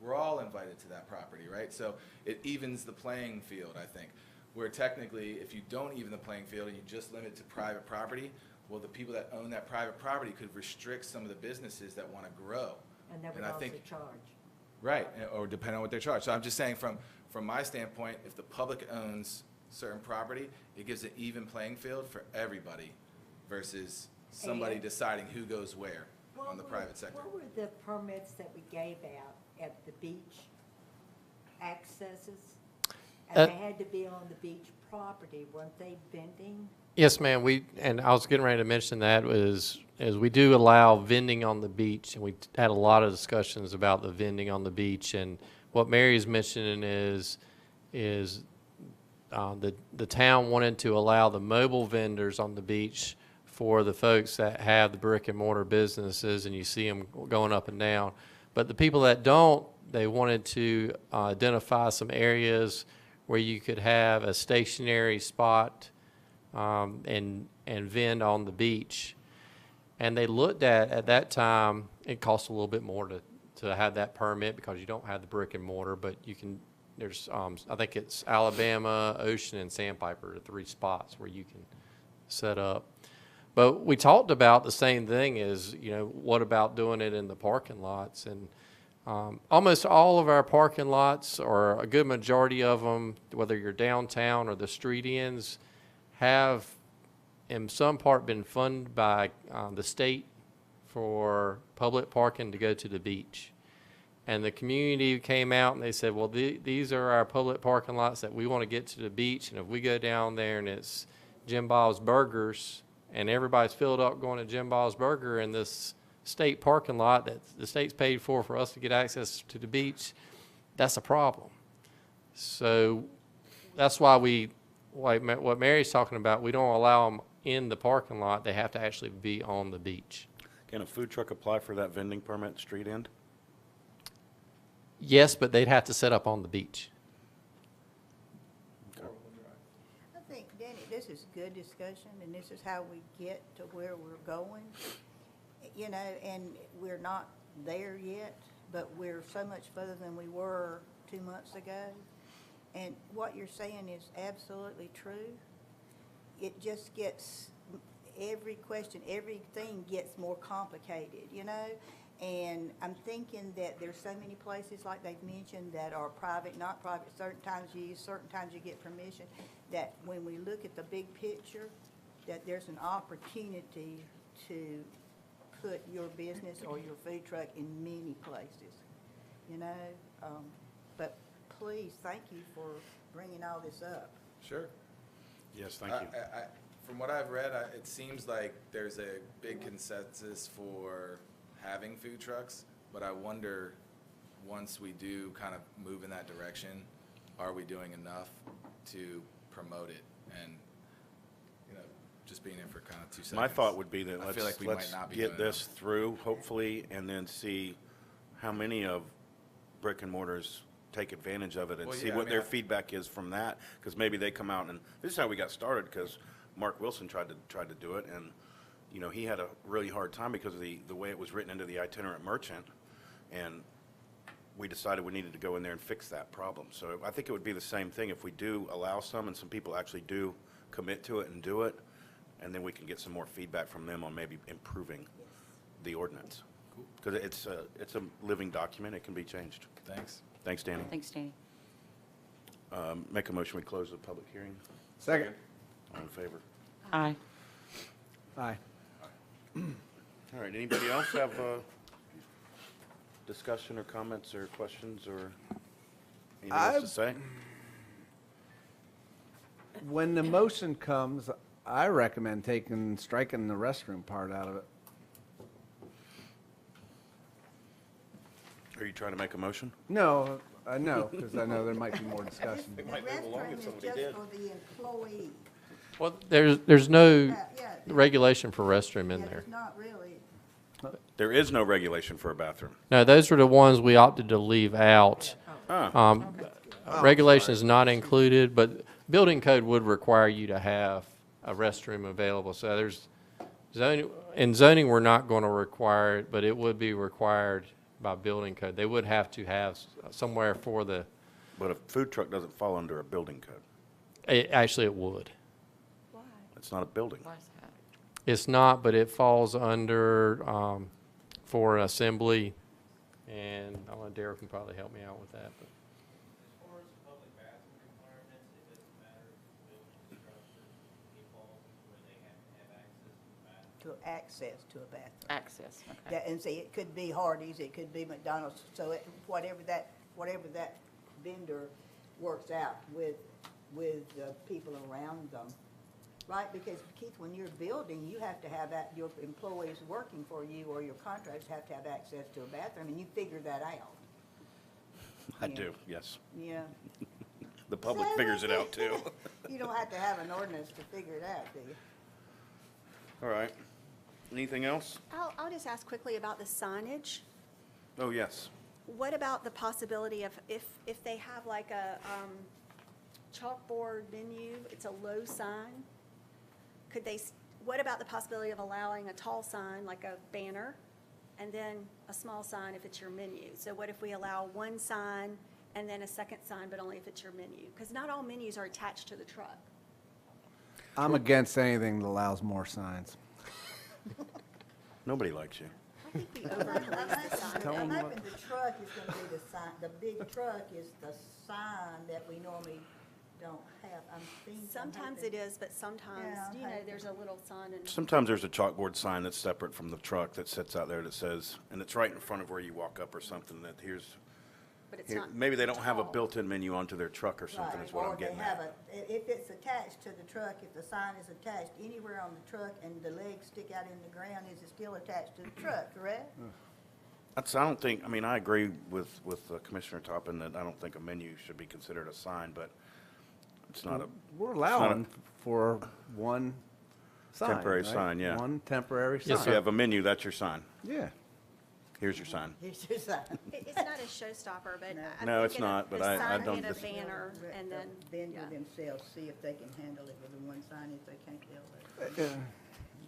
we're all invited to that property, right? So it evens the playing field, I think. Where technically, if you don't even the playing field and you just limit it to private property, well, the people that own that private property could restrict some of the businesses that want to grow. And that would I also think- charge. Right, or depending on what they're charged. So I'm just saying from my standpoint, if the public owns certain property, it gives an even playing field for everybody versus somebody And- deciding who goes where on the private sector. What were the permits that we gave out at the beach accesses? Uh, And they had to be on the beach property, weren't they vending? Yes, ma'am. And I was getting ready to mention that is we do allow vending on the beach, and we had a lot of discussions about the vending on the beach. And what Mary's mentioning is the town wanted to allow the mobile vendors on the beach for the folks that have the brick and mortar businesses, and you see them going up and down. But the people that don't, they wanted to identify some areas where you could have a stationary spot and vend on the beach. And they looked at that time, it cost a little bit more to have that permit because you don't have the brick and mortar, but you can, there's, I think it's Alabama, Ocean, and Sandpiper, the 3 spots where you can set up. But we talked about the same thing is, you know, what about doing it in the parking lots? And almost all of our parking lots, or a good majority of them, whether you're downtown or the street ends, have in some part been funded by the state for public parking to go to the beach. And the community came out and they said, well, these are our public parking lots that we want to get to the beach. And if we go down there and it's Jim Bob's Burgers and everybody's filled up going to Jim Bob's Burger in this state parking lot that the state's paid for us to get access to the beach, that's a problem. So that's why what Mary's talking about, we don't allow them in the parking lot. They have to actually be on the beach. Can a food truck apply for that vending permit street end? Yes, but they'd have to set up on the beach. I think, Danny, this is good discussion, and this is how we get to where we're going. You know, and we're not there yet, but we're so much further than we were 2 months ago. And what you're saying is absolutely true. It just gets, every question, everything gets more complicated, you know? And I'm thinking that there's so many places, like they've mentioned, that are private, not private. Certain times you use, certain times you get permission. That when we look at the big picture, that there's an opportunity to put your business or your food truck in many places, you know? But please, thank you for bringing all this up. Sure. Yes, thank you. from what I've read, it seems like there's a big consensus for having food trucks, but I wonder, once we do kind of move in that direction, are we doing enough to promote it? And, you know, just being in for kind of 2 seconds. My thought would be that I feel like we let's might not be get doing this through, hopefully, and then see how many of brick and mortars take advantage of it and Well, see yeah, I what mean, their I- feedback is from that, because maybe they come out, and this is how we got started, because Mark Wilson tried to do it, and, you know, he had a really hard time because of the way it was written into the itinerant merchant, and we decided we needed to go in there and fix that problem. So I think it would be the same thing if we do allow some, and some people actually do commit to it and do it, and then we can get some more feedback from them on maybe improving the ordinance. Because it's a living document, it can be changed. Thanks. Thanks, Danny. Thanks, Danny. Make a motion, we close the public hearing. Second. All in favor? Aye. Aye. All right, anybody else have discussion or comments or questions or anything else to say? When the motion comes, I recommend striking the restroom part out of it. Are you trying to make a motion? No, I know, because I know there might be more discussion. The restroom is just for the employee. Well, there's no Yeah, regulation for restroom in yeah, there. it's not really. There is no regulation for a bathroom. No, those were the ones we opted to leave out. Oh, Regulation is not included, but building code would require you to have a restroom available. So there's zoning, in zoning, we're not going to require it, but it would be required by building code. They would have to have somewhere for the, but a food truck doesn't fall under a building code. actually it would. Why? It's not a building. Why is that? It's not, but it falls under, for assembly, and I don't know, Darryl can probably help me out with that, but. As far as public bathroom requirements, it doesn't matter if it's building structure, people where they have to have access to the bathroom. To access to a bathroom. Access, okay. That, and see, it could be Hardee's, it could be McDonald's, so whatever that vendor works out with people around them. Right, because Keith, when you're building, you have to have your employees working for you or your contractors have to have access to a bathroom, and you figure that out. I Yeah. do, yes. Yeah. The public figures it out too. You don't have to have an ordinance to figure it out, do you? All right. Anything else? I'll just ask quickly about the signage. Oh, yes. What about the possibility of if they have like a chalkboard menu, it's a low sign? Could they, what about the possibility of allowing a tall sign, like a banner, and then a small sign if it's your menu? So what if we allow one sign and then a second sign, but only if it's your menu? Because not all menus are attached to the truck. I'm against anything that allows more signs. Nobody likes you. I think we over-police the sign. Tell 'em I'm what- hoping the truck is gonna be the sign, the big truck is the sign that we normally don't have. Sometimes it is, but sometimes, Yeah, you know, okay. there's a little sign and. Sometimes there's a chalkboard sign that's separate from the truck that sits out there that says, and it's right in front of where you walk up or something, that But it's here, not maybe they don't have a tall. built-in menu onto their truck or something, is what I'm getting Or they have at. if it's attached to the truck, if the sign is attached anywhere on the truck and the legs stick out in the ground, is it still attached to the truck, correct? I don't think, I mean, I agree with Commissioner Toppin that I don't think a menu should be considered a sign, but it's not a, We're not a- allowing for one sign. Temporary right? sign, yeah. One temporary sign. Yes, if you have a menu, that's your sign. Yeah. Here's your sign. It's just sign. It's not a showstopper, but I'm No, it's thinking of not, but the I sign don't and a dis- banner, and then, The vendor yeah. themselves, see if they can handle it with the one sign, if they can't deal with it.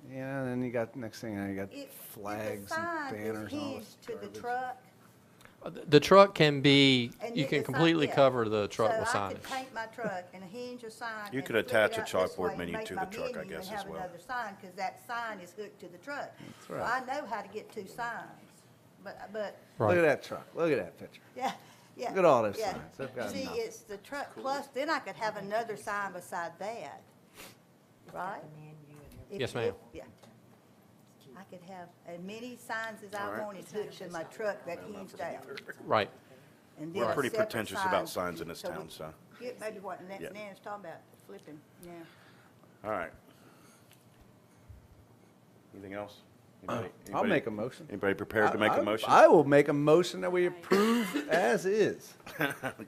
Yeah, and then you got, next thing, you got If flags the and sign banners is and all this hinged to the garbage. truck. The truck can be, and you the can sign- completely yeah. cover the truck with So I signage. could paint my truck and hinge a sign. You and could flip it attach a out this chalkboard way and menu make to my the truck, I menu guess, and as have well. another sign, because that sign is hooked to the truck. So right. I know how to get two signs, but, Look Right. at that truck. Look at that picture. yeah, yeah. Look at all those yeah. signs. They've got See, enough. it's the truck, plus then I could have another sign beside that, right? If- Yes, ma'am. if- Yeah. I could have as many signs as All I right. wanted hooked to my truck that hinged out. Right. And then We're a pretty separate pretentious sign. about signs in this So we town, so. Get maybe what Yeah. Nan's talking about, flipping, yeah. All right. Anything else? I'll Anybody- make a motion. Anybody prepared to make a motion? I will make a motion that we approve as is.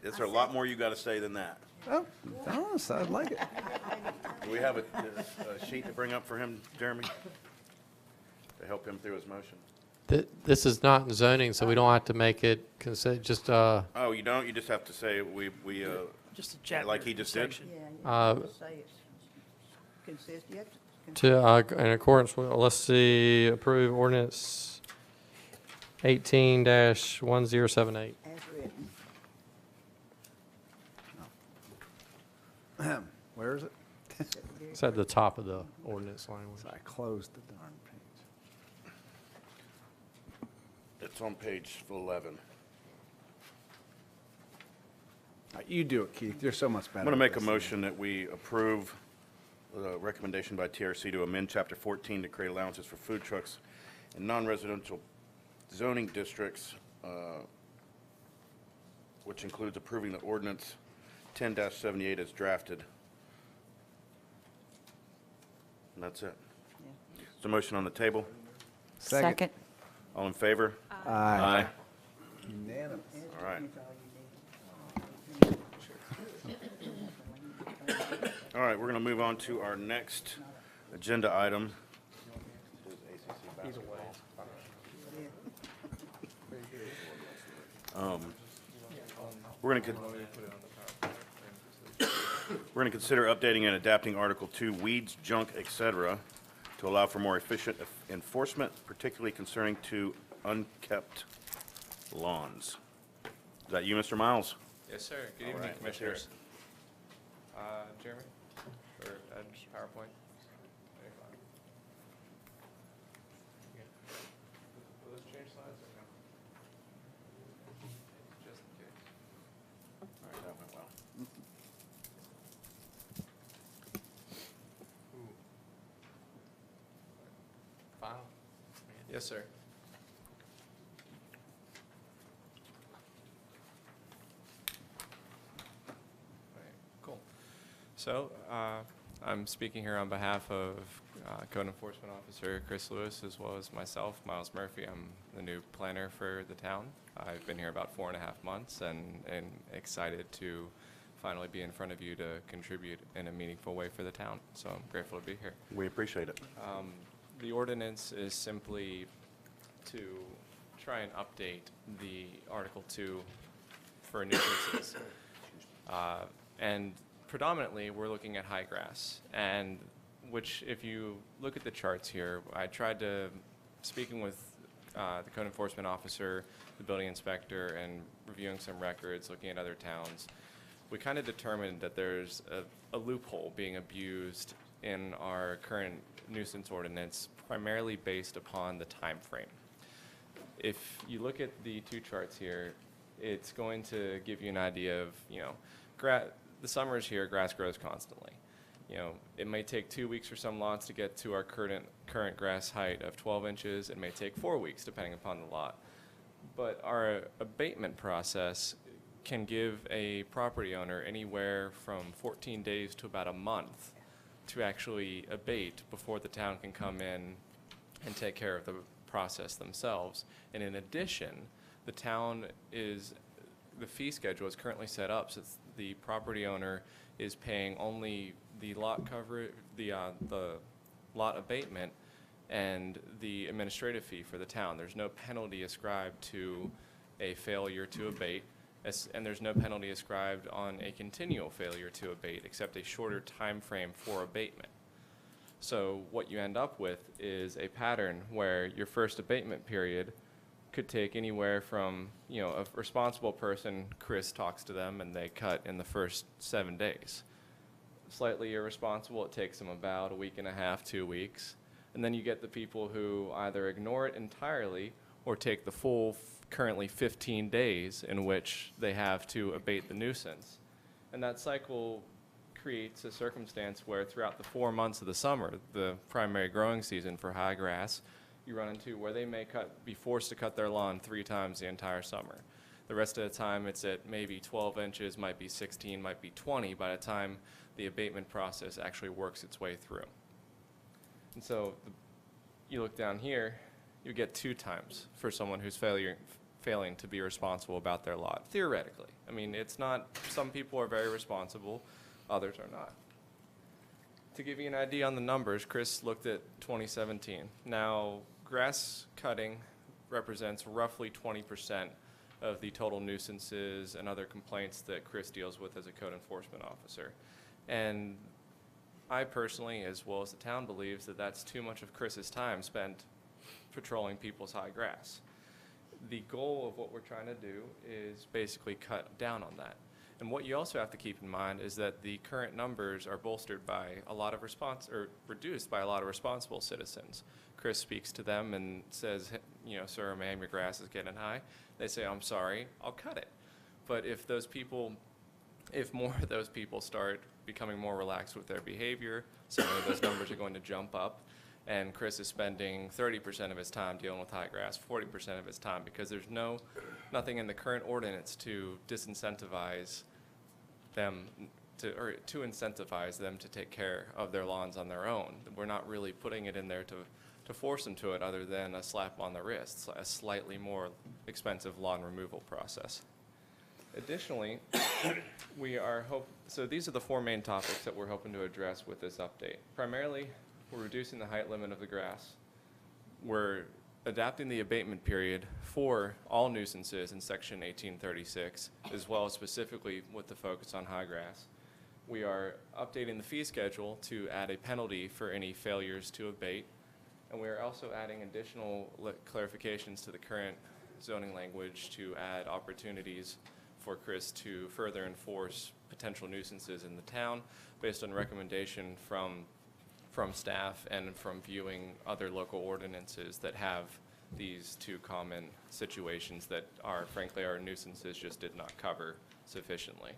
Is there a lot more you got to say than that? Oh, honest, I like it. Do we have a sheet to bring up for him, Jeremy? To help him through his motion? This is not in zoning, so we don't have to make it just, Oh, you don't? You just have to say Just a chapter. like he just did? section. Yeah, you Uh, have to say it's consist, you have to. in accordance with, let's see, approve ordinance 18-1078. As written. Where is it? It's at the top of the ordinance language. I closed the darn page. It's on page 11. You do it, Keith. You're so much better. I'm going to at make a this. motion that we approve the recommendation by TRC to amend Chapter 14 to create allowances for food trucks in non-residential zoning districts, which includes approving the ordinance 10-78 as drafted. And that's it. Is the motion on the table? Second. All in favor? Aye. Unanimous. All right. All right, we're going to move on to our next agenda item. We're going to consider updating and adapting Article 2, weeds, junk, etc., to allow for more efficient enforcement, particularly concerning to unkept lawns. Is that you, Mr. Miles? Yes, sir. Good All evening, right, let's hear it. Commissioners. Jeremy, or Ed, PowerPoint? Will those change slides or no? Just in case. All right, that went well. Final? Yes, sir. Right, cool. So, I'm speaking here on behalf of Code Enforcement Officer Chris Lewis, as well as myself, Miles Murphy. I'm the new planner for the town. I've been here about 4.5 months and excited to finally be in front of you to contribute in a meaningful way for the town. So I'm grateful to be here. We appreciate it. The ordinance is simply to try and update the Article 2 for nuisances. And predominantly, we're looking at high grass, and which, if you look at the charts here, I tried to, speaking with the code enforcement officer, the building inspector, and reviewing some records, looking at other towns, we kind of determined that there's a loophole being abused in our current nuisance ordinance, primarily based upon the time frame. If you look at the two charts here, it's going to give you an idea of, the summers here, grass grows constantly. It may take 2 weeks for some lots to get to our current grass height of 12 inches. It may take 4 weeks, depending upon the lot. But our abatement process can give a property owner anywhere from 14 days to about a month to actually abate before the town can come in and take care of the process themselves. And in addition, the fee schedule is currently set up so the property owner is paying only the lot coverage, the lot abatement, and the administrative fee for the town. There's no penalty ascribed to a failure to abate, and there's no penalty ascribed on a continual failure to abate, except a shorter time frame for abatement. So what you end up with is a pattern where your first abatement period could take anywhere from, a responsible person, Chris talks to them and they cut in the first 7 days. Slightly irresponsible, it takes them about a week and a half, 2 weeks. And then you get the people who either ignore it entirely or take the full currently 15 days in which they have to abate the nuisance. And that cycle creates a circumstance where throughout the 4 months of the summer, the primary growing season for high grass, you run into where they may be forced to cut their lawn 3 times the entire summer. The rest of the time it's at maybe 12 inches, might be 16, might be 20 by the time the abatement process actually works its way through. And so you look down here, you get 2 times for someone who's failing to be responsible about their lot, theoretically. I mean, it's not, some people are very responsible, others are not. To give you an idea on the numbers, Chris looked at 2017. Now, grass cutting represents roughly 20% of the total nuisances and other complaints that Chris deals with as a code enforcement officer. And I personally, as well as the town, believes that that's too much of Chris's time spent patrolling people's high grass. The goal of what we're trying to do is basically cut down on that. And what you also have to keep in mind is that the current numbers are bolstered by a lot of reduced by a lot of responsible citizens. Chris speaks to them and says, you know, sir or ma'am, your grass is getting high. They say, I'm sorry, I'll cut it. But if more of those people start becoming more relaxed with their behavior, suddenly those numbers are going to jump up. And Chris is spending 30% of his time dealing with high grass, 40% of his time, because there's nothing in the current ordinance to disincentivize them to incentivize them to take care of their lawns on their own. We're not really putting it in there to force them to it, other than a slap on the wrist, a slightly more expensive lawn removal process. Additionally, so these are the 4 main topics that we're hoping to address with this update. Primarily, we're reducing the height limit of the grass. We're adapting the abatement period for all nuisances in Section 1836, as well as specifically with the focus on high grass. We are updating the fee schedule to add a penalty for any failures to abate, and we are also adding additional clarifications to the current zoning language to add opportunities for Chris to further enforce potential nuisances in the town based on recommendation from staff and from viewing other local ordinances that have these 2 common situations that are, frankly, our nuisances just did not cover sufficiently.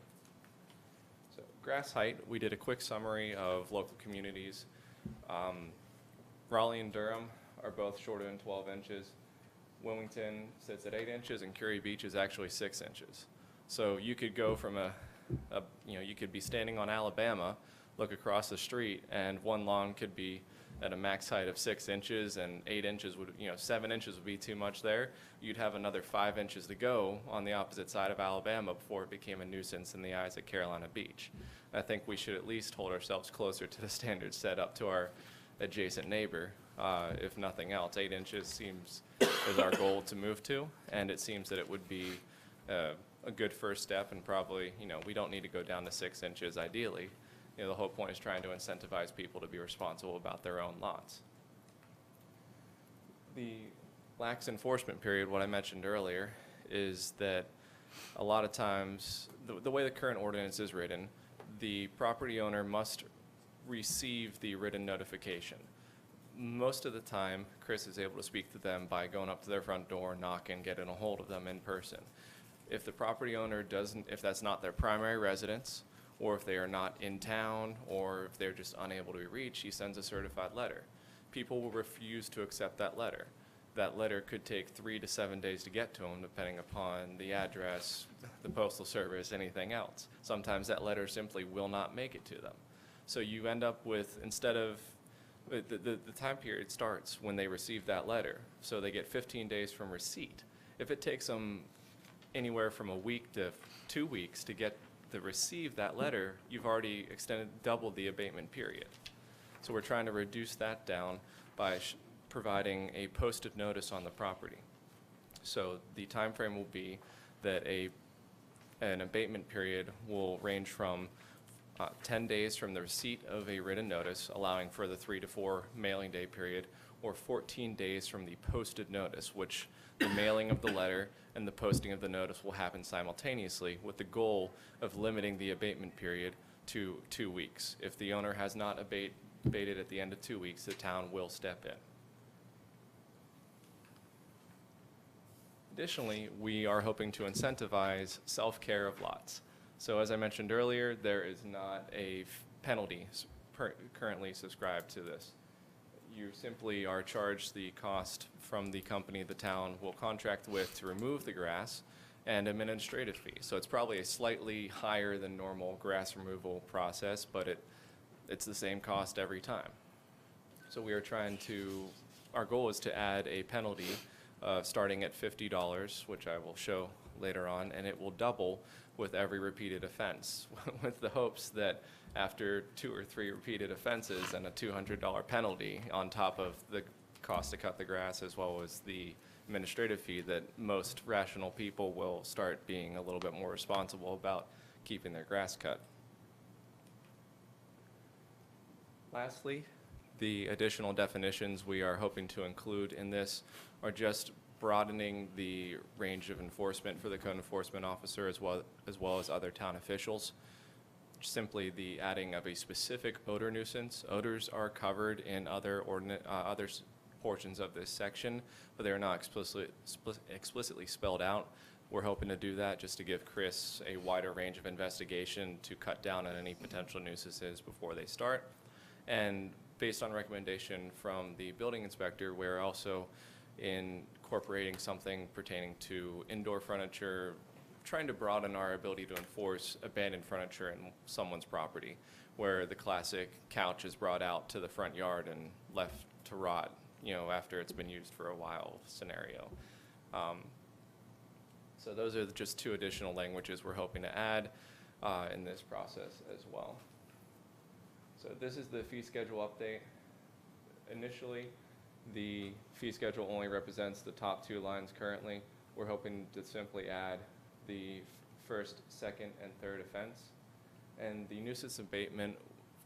So grass height, we did a quick summary of local communities. Raleigh and Durham are both shorter than 12 inches. Wilmington sits at 8 inches, and Curie Beach is actually 6 inches. So you could go from you could be standing on Alabama, look across the street, and one lawn could be at a max height of 6 inches, and 8 inches would, 7 inches would be too much there. You'd have another 5 inches to go on the opposite side of Alabama before it became a nuisance in the eyes of Carolina Beach. I think we should at least hold ourselves closer to the standards set up to our adjacent neighbor, if nothing else. 8 inches seems is our goal to move to, and it seems that it would be a good first step, and probably, we don't need to go down to 6 inches ideally. The whole point is trying to incentivize people to be responsible about their own lots. The lax enforcement period, what I mentioned earlier, is that a lot of times, the way the current ordinance is written, the property owner must receive the written notification. Most of the time, Chris is able to speak to them by going up to their front door, knocking, getting a hold of them in person. If the property owner if that's not their primary residence, or if they are not in town, or if they're just unable to be reached, he sends a certified letter. People will refuse to accept that letter. That letter could take 3 to 7 days to get to them, depending upon the address, the postal service, anything else. Sometimes that letter simply will not make it to them. So you end up with, instead of, the time period starts when they receive that letter. So they get 15 days from receipt. If it takes them anywhere from a week to 2 weeks to receive that letter, you've already doubled the abatement period. So we're trying to reduce that down by providing a posted notice on the property. So the time frame will be that an abatement period will range from 10 days from the receipt of a written notice, allowing for the 3 to 4 mailing day period, or 14 days from the posted notice, which the mailing of the letter and the posting of the notice will happen simultaneously, with the goal of limiting the abatement period to 2 weeks. If the owner has not abated at the end of 2 weeks, the town will step in. Additionally, we are hoping to incentivize self-care of lots. So as I mentioned earlier, there is not a penalty currently subscribed to this. You simply are charged the cost from the company the town will contract with to remove the grass and administrative fee. So it's probably a slightly higher than normal grass removal process, but it's the same cost every time. So we are trying to our goal is to add a penalty starting at $50, which I will show later on, and it will double with every repeated offense, with the hopes that after 2 or 3 repeated offenses and a $200 penalty on top of the cost to cut the grass as well as the administrative fee, that most rational people will start being a little bit more responsible about keeping their grass cut. Lastly, the additional definitions we are hoping to include in this are just broadening the range of enforcement for the code enforcement officer as well as other town officials. Simply the adding of a specific odor nuisance. Odors are covered in other portions of this section, but they are not explicitly spelled out. We're hoping to do that just to give Chris a wider range of investigation to cut down on any potential nuisances before they start. And based on recommendation from the building inspector, we're also incorporating something pertaining to indoor furniture, trying to broaden our ability to enforce abandoned furniture in someone's property, where the classic couch is brought out to the front yard and left to rot, you know, after it's been used for a while scenario. So those are just 2 additional languages we're hoping to add in this process as well. So this is the fee schedule update. Initially, the fee schedule only represents the top 2 lines currently. We're hoping to simply add the first, second, and third offense. And the nuisance abatement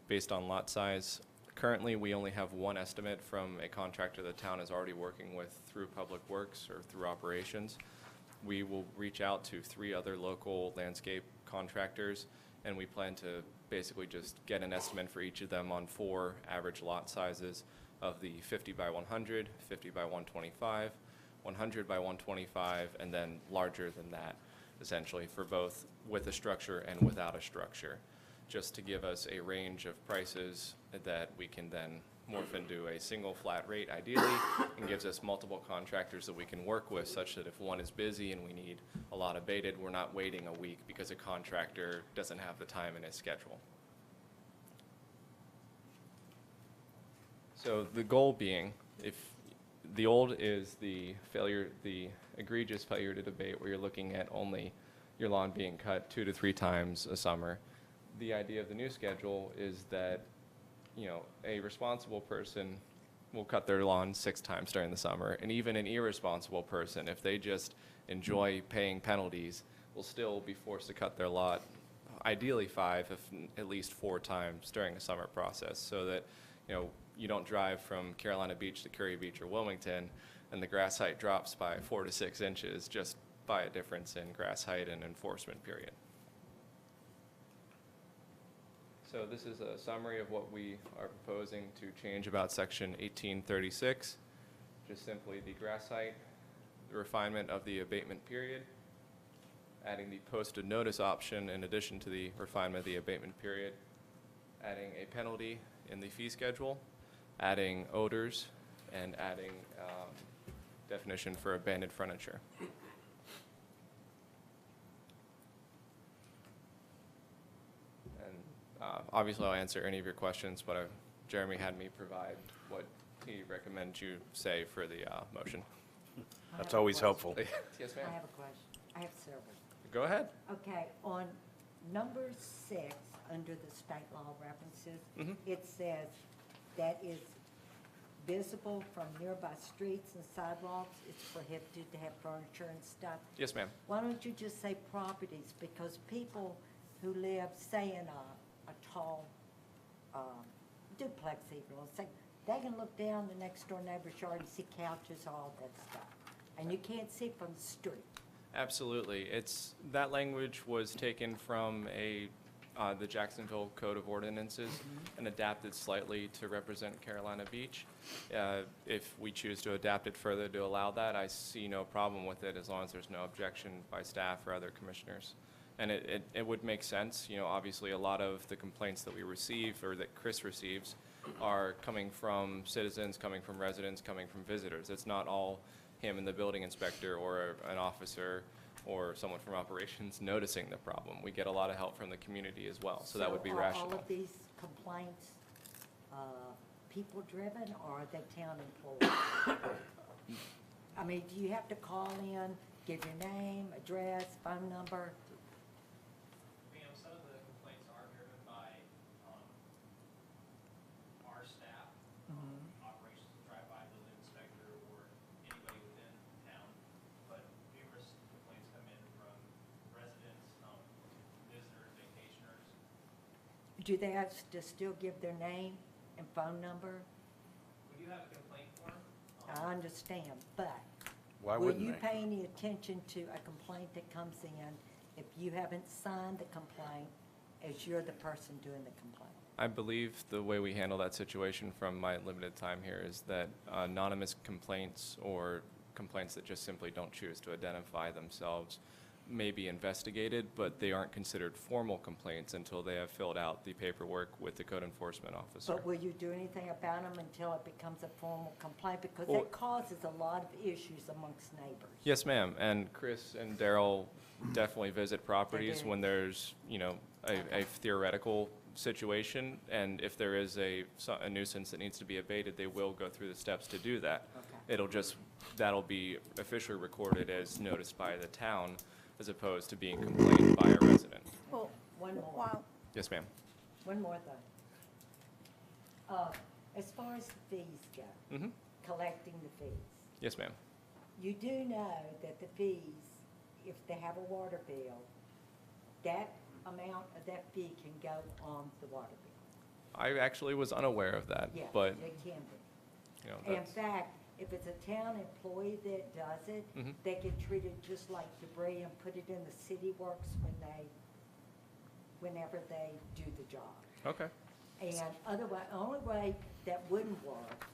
based on lot size, currently we only have 1 estimate from a contractor the town is already working with through Public Works or through operations. We will reach out to 3 other local landscape contractors, and we plan to basically just get an estimate for each of them on 4 average lot sizes of the 50 by 100, 50 by 125, 100 by 125, and then larger than that, essentially, for both with a structure and without a structure, just to give us a range of prices that we can then morph into a single flat rate ideally, and gives us multiple contractors that we can work with, such that if one is busy and we need a lot abated, we're not waiting a week because a contractor doesn't have the time in his schedule. So the goal being, if the old is the egregious failure to debate, where you're looking at only your lawn being cut 2 to 3 times a summer, the idea of the new schedule is that, you know, a responsible person will cut their lawn 6 times during the summer, and even an irresponsible person, if they just enjoy paying penalties, will still be forced to cut their lot, ideally 5, if at least 4 times during a summer process, so that, you know, you don't drive from Carolina Beach to Curry Beach or Wilmington, and the grass height drops by 4 to 6 inches just by a difference in grass height and enforcement period. So this is a summary of what we are proposing to change about section 1836. Just simply the grass height, the refinement of the abatement period, adding the posted notice option in addition to the refinement of the abatement period, adding a penalty in the fee schedule, adding odors, and adding definition for abandoned furniture. Obviously, I'll answer any of your questions, but Jeremy had me provide what he recommends you say for the motion. That's always helpful. Yes, ma'am. I have a question. I have several. Go ahead. Okay, on number 6, under the state law references, Mhm. it says that is visible from nearby streets and sidewalks. It's prohibited to have furniture and stuff. Yes, ma'am. Why don't you just say properties? Because people who live, say, in a tall duplex even, let's say, they can look down the next door neighbor's yard and see couches, all that stuff. And you can't see from the street. Absolutely. That language was taken from the Jacksonville Code of Ordinances and adapted slightly to represent Carolina Beach. If we choose to adapt it further to allow that, I see no problem with it as long as there's no objection by staff or other commissioners. And it would make sense. You know, obviously a lot of the complaints that we receive or that Chris receives are coming from citizens, coming from residents, coming from visitors. It's not all him and the building inspector or an officer or someone from operations noticing the problem. We get a lot of help from the community as well, so that would be are rational. all of these complaints people-driven, or are they town employees? I mean, do you have to call in, give your name, address, phone number? Ma'am, some of the complaints are driven by our staff, operations, drive-by building inspector, or anybody within town. But numerous complaints come in from residents, visitors, vacationers. Do they have to still give their name and phone number? We do have a complaint form. I understand, but Why will wouldn't you they? pay any attention to a complaint that comes in if you haven't signed the complaint as you're the person doing the complaint? I believe the way we handle that situation from my limited time here is that anonymous complaints or complaints that just simply don't choose to identify themselves may be investigated, but they aren't considered formal complaints until they have filled out the paperwork with the code enforcement officer. But will you do anything about them until it becomes a formal complaint? Because Well- that causes a lot of issues amongst neighbors. Yes, ma'am. And Chris and Daryl definitely visit properties do. when there's, you know, a theoretical situation. And if there is a nuisance that needs to be abated, they will go through the steps to do that. Okay. That'll be officially recorded as noticed by the town as opposed to being complained by a resident. Well, One more. while, Yes, ma'am. One more thing. As far as the fees go, Mm-hmm. collecting the fees, Yes, ma'am. you do know that the fees, if they have a water bill, that amount of that fee can go on the water bill. I actually was unaware of that, Yes, but, it can be. you know, In that's, fact, if it's a town employee that does it, Mhm. they get treated just like debris and put it in the city works whenever they do the job. okay. And otherwise, the only way that wouldn't work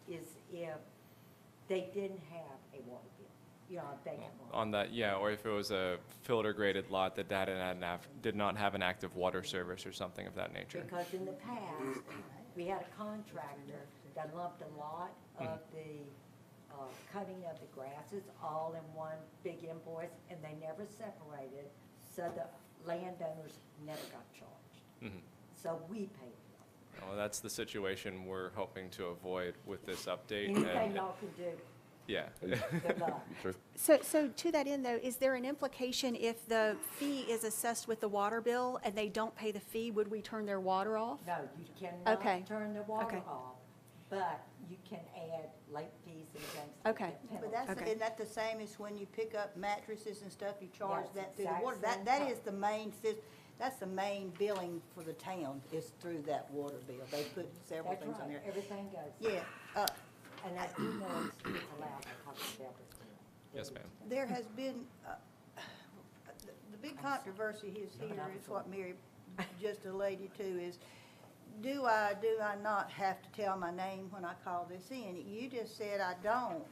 is if they didn't have a water bill, you know, a vacant lot. On that, yeah, or if it was a filter graded lot that did not have an active water service or something of that nature. Because in the past, we had a contractor that lumped a lot of the cutting of the grasses all in one big invoice, and they never separated, so the landowners never got charged. Mhm. So we paid for Well, that's the situation we're hoping to avoid with this it. update. Anything and- y'all can do, Yeah. good luck. So to that end, though, is there an implication if the fee is assessed with the water bill and they don't pay the fee, would we turn their water off? No, you cannot Okay. turn the water Okay. off, but you can add late fees and things. Okay. but that's, Okay. isn't that the same as when you pick up mattresses and stuff, you charge Yes, that through the exact water? same That thing. is the main, that's the main billing for the town, is through that water bill. They put several That's things on right, there. everything goes. Yeah, And I do know it's allowed because of Delta's. Yes, ma'am. there has been, the big controversy is here, is what Mary just alluded to, is do I not have to tell my name when I call this in? You just said I don't.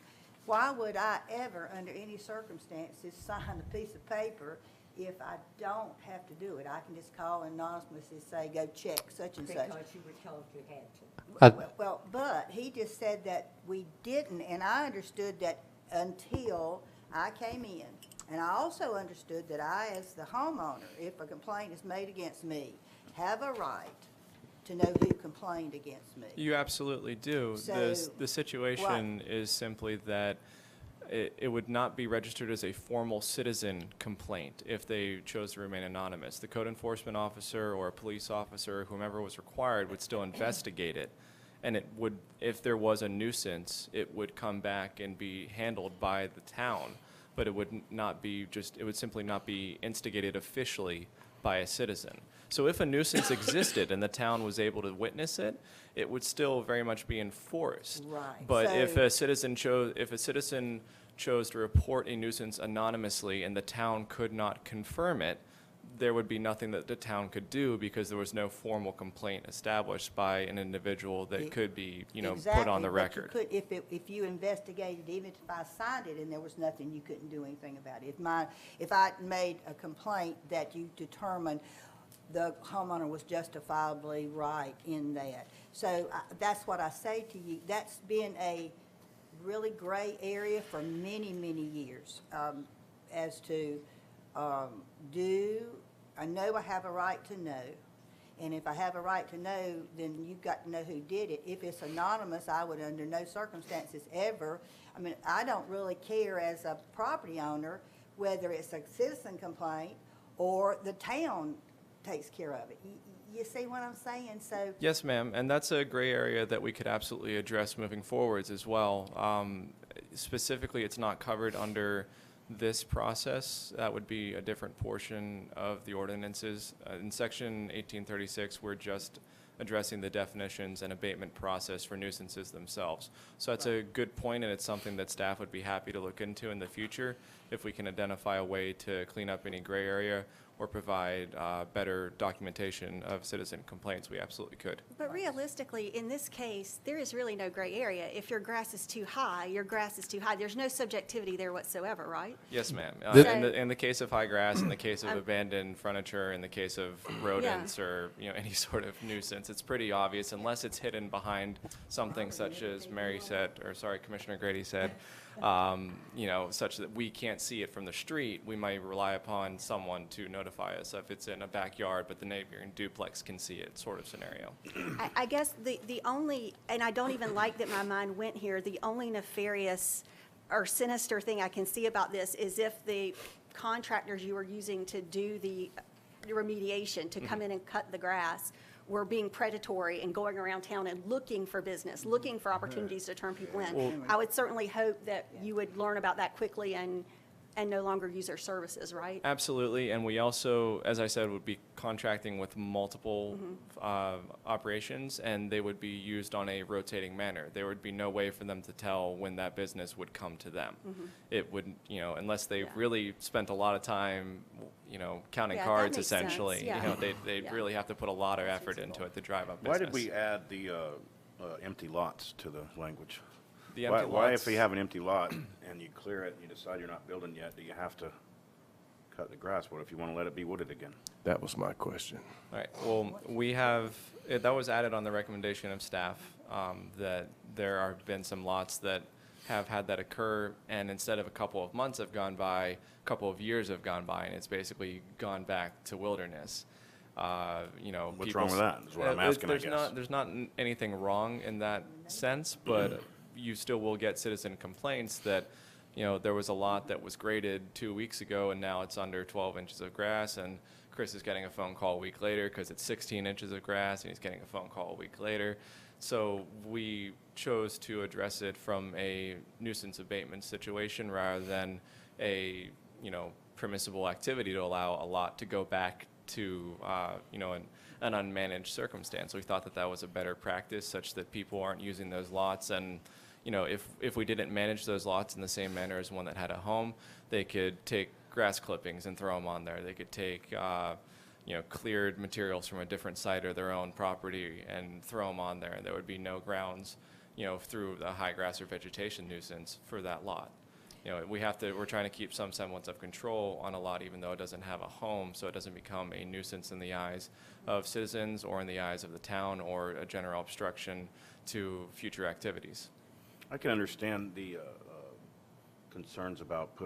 Why would I ever, under any circumstances, sign a piece of paper if I don't have to do it? I can just call anonymously, say, go check such and such. Because you were told you had to. Well, but he just said that we didn't, and I understood that until I came in. And I also understood that I, as the homeowner, if a complaint is made against me, have a right to know who complained against me. You absolutely do. So, The situation is simply that it would not be registered as a formal citizen complaint if they chose to remain anonymous. The code enforcement officer or a police officer, whomever was required, would still investigate it. And it would, if there was a nuisance, it would come back and be handled by the town. But it would not be it would simply not be instigated officially by a citizen. So if a nuisance existed and the town was able to witness it, it would still very much be enforced. Right. But if So- a citizen chose to report a nuisance anonymously and the town could not confirm it, there would be nothing that the town could do because there was no formal complaint established by an individual that could be, put on the record. Exactly, but if you investigated, even if I signed it and there was nothing, you couldn't do anything about it. If I made a complaint that you determined the homeowner was justifiably right in that. So that's what I say to you. That's been a really gray area for many, many years as to I know I have a right to know. And if I have a right to know, then you've got to know who did it. If it's anonymous, I would under no circumstances ever, I mean, I don't really care as a property owner whether it's a citizen complaint or the town takes care of it. You see what I'm saying? So, Yes, ma'am, and that's a gray area that we could absolutely address moving forwards as well. Specifically, it's not covered under this process. That would be a different portion of the ordinances. In Section 1836, we're just addressing the definitions and abatement process for nuisances themselves. So that's a good point, and it's something that staff would be happy to look into in the future if we can identify a way to clean up any gray area or provide better documentation of citizen complaints. We absolutely could. But realistically, in this case, there is really no gray area. If your grass is too high, your grass is too high. There's no subjectivity there whatsoever, right? Yes, ma'am. The- In the case of high grass, in the case of abandoned furniture, in the case of rodents or, any sort of nuisance, it's pretty obvious unless it's hidden behind something such as Mary said, or sorry, Commissioner Grady said, such that we can't see it from the street. We might rely upon someone to notify us if it's in a backyard, but the neighboring duplex can see it, sort of scenario. I guess the only, and I don't even like that my mind went here, the only nefarious or sinister thing I can see about this is if the contractors you were using to do the remediation, to come in and cut the grass, were being predatory and going around town and looking for business, looking for opportunities to turn people in. I would certainly hope that you would learn about that quickly and no longer use their services, right? Absolutely, and we also, as I said, would be contracting with multiple operations, and they would be used on a rotating manner. There would be no way for them to tell when that business would come to them. It would, unless they really spent a lot of time, counting Yeah, that cards makes sense, essentially. yeah. They'd Yeah. really have to put a lot of effort into it to drive up Why business. did we add the empty lots to the language? The empty Why, if lots- you have an empty lot and you clear it and you decide you're not building yet, do you have to cut the grass? What if you want to let it be wooded again? That was my question. All right, well, we have, that was added on the recommendation of staff, that there have been some lots that have had that occur, and instead of a couple of months have gone by, a couple of years have gone by, and it's basically gone back to wilderness. What's People's- wrong with that, is what I'm asking, I guess. There's not anything wrong in that sense, but you still will get citizen complaints that, there was a lot that was graded 2 weeks ago and now it's under 12 inches of grass, and Chris is getting a phone call a week later because it's 16 inches of grass, and he's getting a phone call a week later. So we chose to address it from a nuisance abatement situation rather than a, permissible activity to allow a lot to go back to, an unmanaged circumstance. We thought that that was a better practice, such that people aren't using those lots. And, if we didn't manage those lots in the same manner as one that had a home, they could take grass clippings and throw them on there. They could take, cleared materials from a different site or their own property and throw them on there. And there would be no grounds, through the high grass or vegetation nuisance for that lot. We're trying to keep some semblance of control on a lot, even though it doesn't have a home, so it doesn't become a nuisance in the eyes of citizens or in the eyes of the town or a general obstruction to future activities. I can understand the concerns about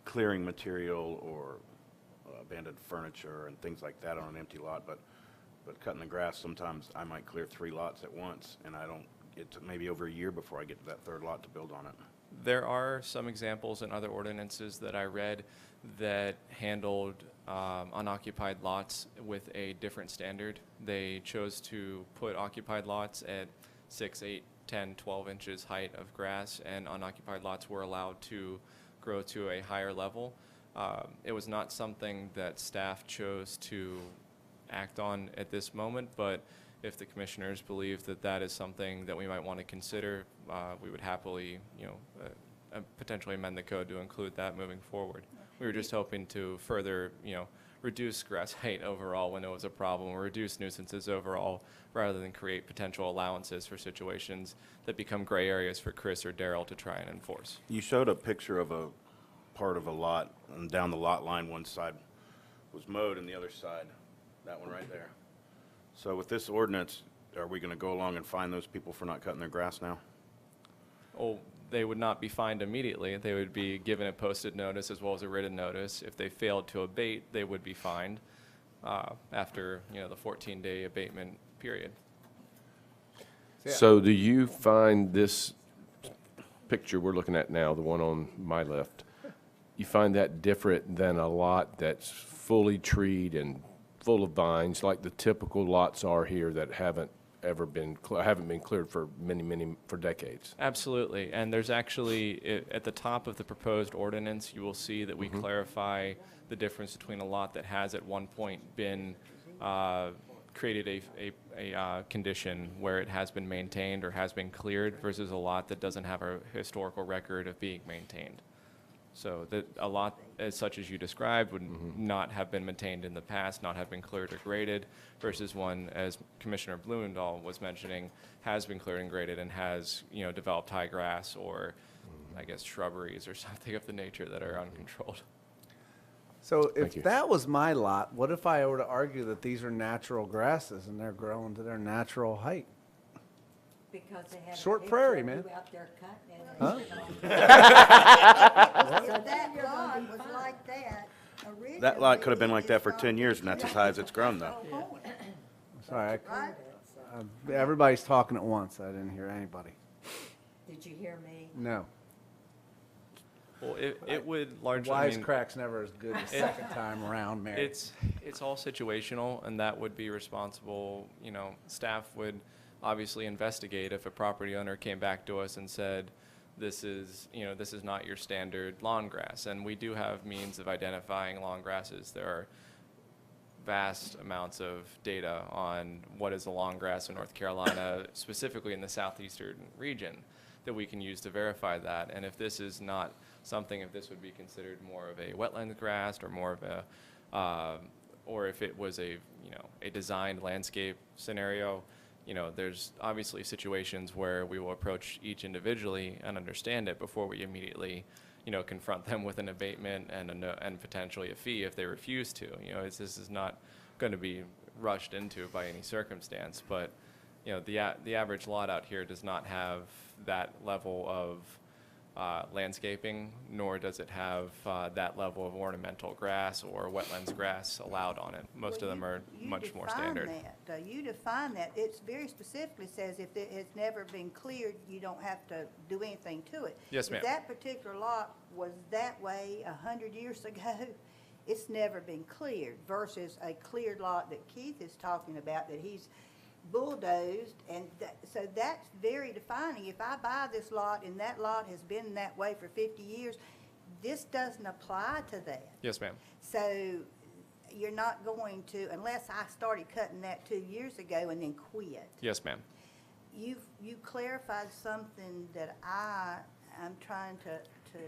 clearing material or abandoned furniture and things like that on an empty lot, but cutting the grass, sometimes I might clear 3 lots at once, and I don't get to maybe over a year before I get to that third lot to build on it. There are some examples in other ordinances that I read that handled unoccupied lots with a different standard. They chose to put occupied lots at 6, 8, 10, 12 inches height of grass, and unoccupied lots were allowed to grow to a higher level. It was not something that staff chose to act on at this moment, but if the commissioners believe that that is something that we might want to consider, we would happily, potentially amend the code to include that moving forward. We were just hoping to further, reduce grass height overall when it was a problem, or reduce nuisances overall, rather than create potential allowances for situations that become gray areas for Chris or Daryl to try and enforce. You showed a picture of a part of a lot, and down the lot line, one side was mowed and the other side, that one right there. So with this ordinance, are we going to go along and fine those people for not cutting their grass now? Well, they would not be fined immediately. They would be given a posted notice as well as a written notice. If they failed to abate, they would be fined. after, the 14-day abatement period. So do you find this picture we're looking at now, the one on my left, you find that different than a lot that's fully treed and full of vines, like the typical lots are here that haven't been cleared for for decades? Absolutely, and there's actually, at the top of the proposed ordinance, you will see that we clarify the difference between a lot that has at one point been created a condition where it has been maintained or has been cleared versus a lot that doesn't have a historical record of being maintained. So that a lot as such as you described would not have been maintained in the past, not have been cleared or graded, versus one, as Commissioner Blumendahl was mentioning, has been cleared and graded and has, developed high grass or, I guess, shrubberies or something of the nature that are uncontrolled. So Thank you. if that was my lot, what if I were to argue that these are natural grasses and they're growing to their natural height? Because they had a Short picture prairie, of man. you out there cutting it. Huh? If that lot was like that originally. That lot could have been like that for 10 years, and that's as high as it's grown, though. Sorry, Right? everybody's talking at once. I didn't hear anybody. Did you hear me? No. Well, it would largely, I mean, Wisecrack's never as good the second time around, Mary. it's all situational, and that would be responsible, staff would obviously investigate if a property owner came back to us and said, this is not your standard lawn grass. And we do have means of identifying lawn grasses. There are vast amounts of data on what is a lawn grass in North Carolina, specifically in the southeastern region, that we can use to verify that. And if this is not something, if this would be considered more of a wetland grass or more of a, or if it was a designed landscape scenario, there's obviously situations where we will approach each individually and understand it before we immediately, confront them with an abatement and potentially a fee if they refuse to. This is not going to be rushed into by any circumstance, but, the average lot out here does not have that level of landscaping, nor does it have that level of ornamental grass or wetlands grass allowed on it. Most of them are much more standard. You define that. It's very specifically says if it has never been cleared, you don't have to do anything to it. Yes, ma'am. If that particular lot was that way 100 years ago, it's never been cleared versus a cleared lot that Keith is talking about that he's bulldozed, and so that's very defining. If I buy this lot and that lot has been that way for 50 years, this doesn't apply to that. Yes, ma'am. So you're not going to, unless I started cutting that 2 years ago and then quit. Yes, ma'am. You clarified something that I'm trying to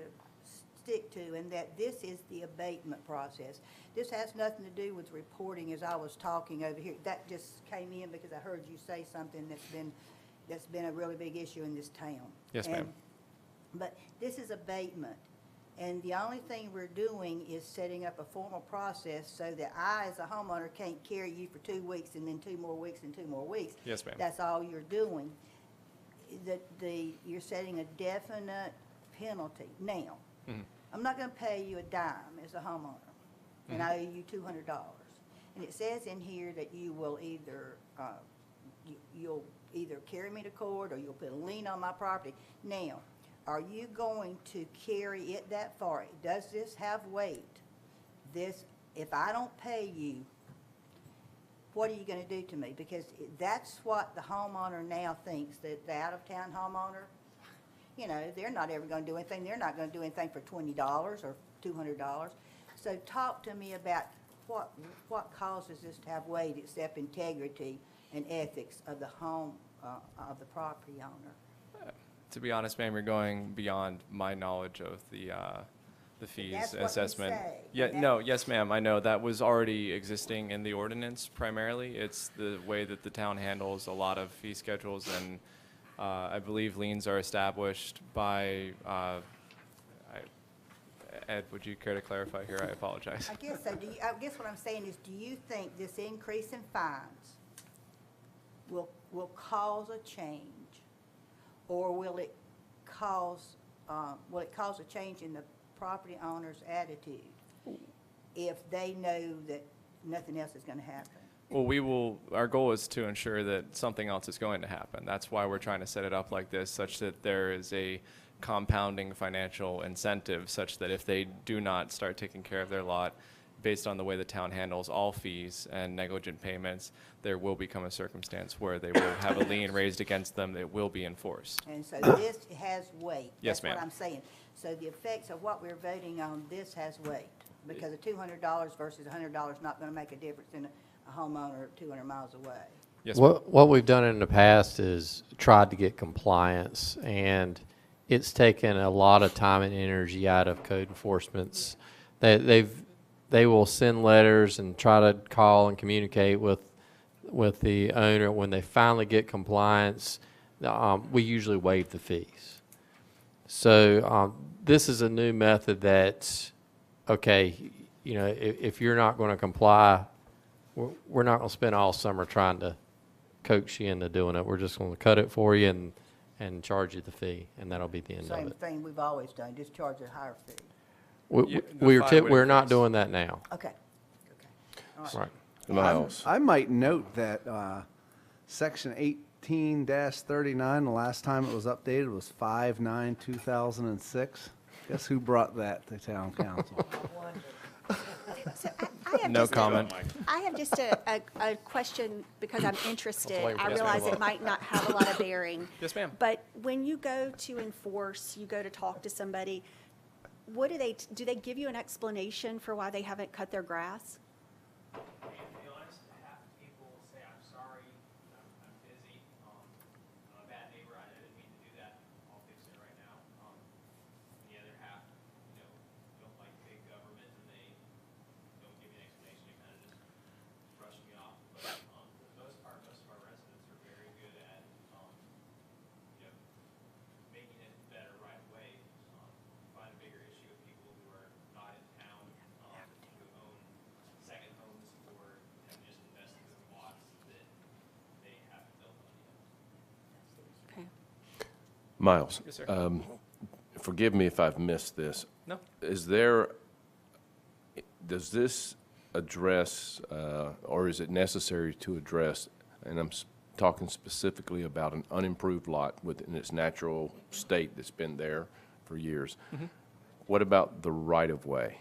stick to, and that this is the abatement process. This has nothing to do with reporting as I was talking over here. That just came in because I heard you say something that's been a really big issue in this town. Yes, ma'am. But this is abatement, and the only thing we're doing is setting up a formal process so that I, as a homeowner, can't carry you for 2 weeks and then 2 more weeks and 2 more weeks. Yes, ma'am. That's all you're doing. You're setting a definite penalty. Now, I'm not going to pay you a dime as a homeowner, and I owe you $200. And it says in here that you will either, you'll either carry me to court or you'll put a lien on my property. Now, are you going to carry it that far? Does this have weight? If I don't pay you, what are you going to do to me? Because that's what the homeowner now thinks, that the out-of-town homeowner, they're not ever going to do anything. They're not going to do anything for $20 or $200. So talk to me about what causes this to have weight except integrity and ethics of the home, of the property owner. To be honest, ma'am, you're going beyond my knowledge of the fees That's what you assessment. say. Yeah, That- no, yes, ma'am, I know that was already existing in the ordinance primarily. It's the way that the town handles a lot of fee schedules, and I believe liens are established by, Ed, would you care to clarify here? I apologize. I guess so. I guess what I'm saying is, do you think this increase in fines will cause a change? Or will it cause a change in the property owner's attitude if they know that nothing else is gonna happen. Well, our goal is to ensure that something else is going to happen. That's why we're trying to set it up like this, such that there is a compounding financial incentive, such that if they do not start taking care of their lot, based on the way the town handles all fees and negligent payments, there will become a circumstance where they will have a lien raised against them that will be enforced. And so this has weight. Yes, That's what ma'am. I'm saying. So the effects of what we're voting on, this has weight. Because a $200 versus $100 not gonna make a difference in a homeowner 200 miles away. Yes, ma'am. What we've done in the past is tried to get compliance, and it's taken a lot of time and energy out of code enforcement's. They will send letters and try to call and communicate with the owner. When they finally get compliance, we usually waive the fees. So this is a new method that, okay, you know, if you're not going to comply, we're not going to spend all summer trying to coax you into doing it. We're just going to cut it for you and charge you the fee, and that'll be the end of Same it. thing we've always done, just charge a higher fee. Yeah, the fine would We're not increase. doing that now. Okay. All right. Right. Miles. I might note that Section 18-39, the last time it was updated was 5/9/2006. Guess who brought that to town council? So I have No just a- comment. I have just a question because I'm interested. waiting for I this to realize go it up. might not have a lot of bearing. Yes, ma'am. But when you go to enforce, you go to talk to somebody, what do they give you an explanation for why they haven't cut their grass? To be honest, half the people say, I'm sorry, I'm busy, I'm a bad neighbor, I didn't mean to do that, I'll fix it right now. And the other half, you know, don't like big government and they don't give you an explanation, they kind of just brush me off. But, for the most part, most of our residents are very good at, you know, making it better right away. Find a bigger issue of people who are not in town, who own second homes or have just invested in lots that they haven't built on yet. Okay. Miles. Yes, sir. Forgive me if I've missed this. No. Does this address, or is it necessary to address, and I'm talking specifically about an unimproved lot within its natural state that's been there for years. What about the right-of-way?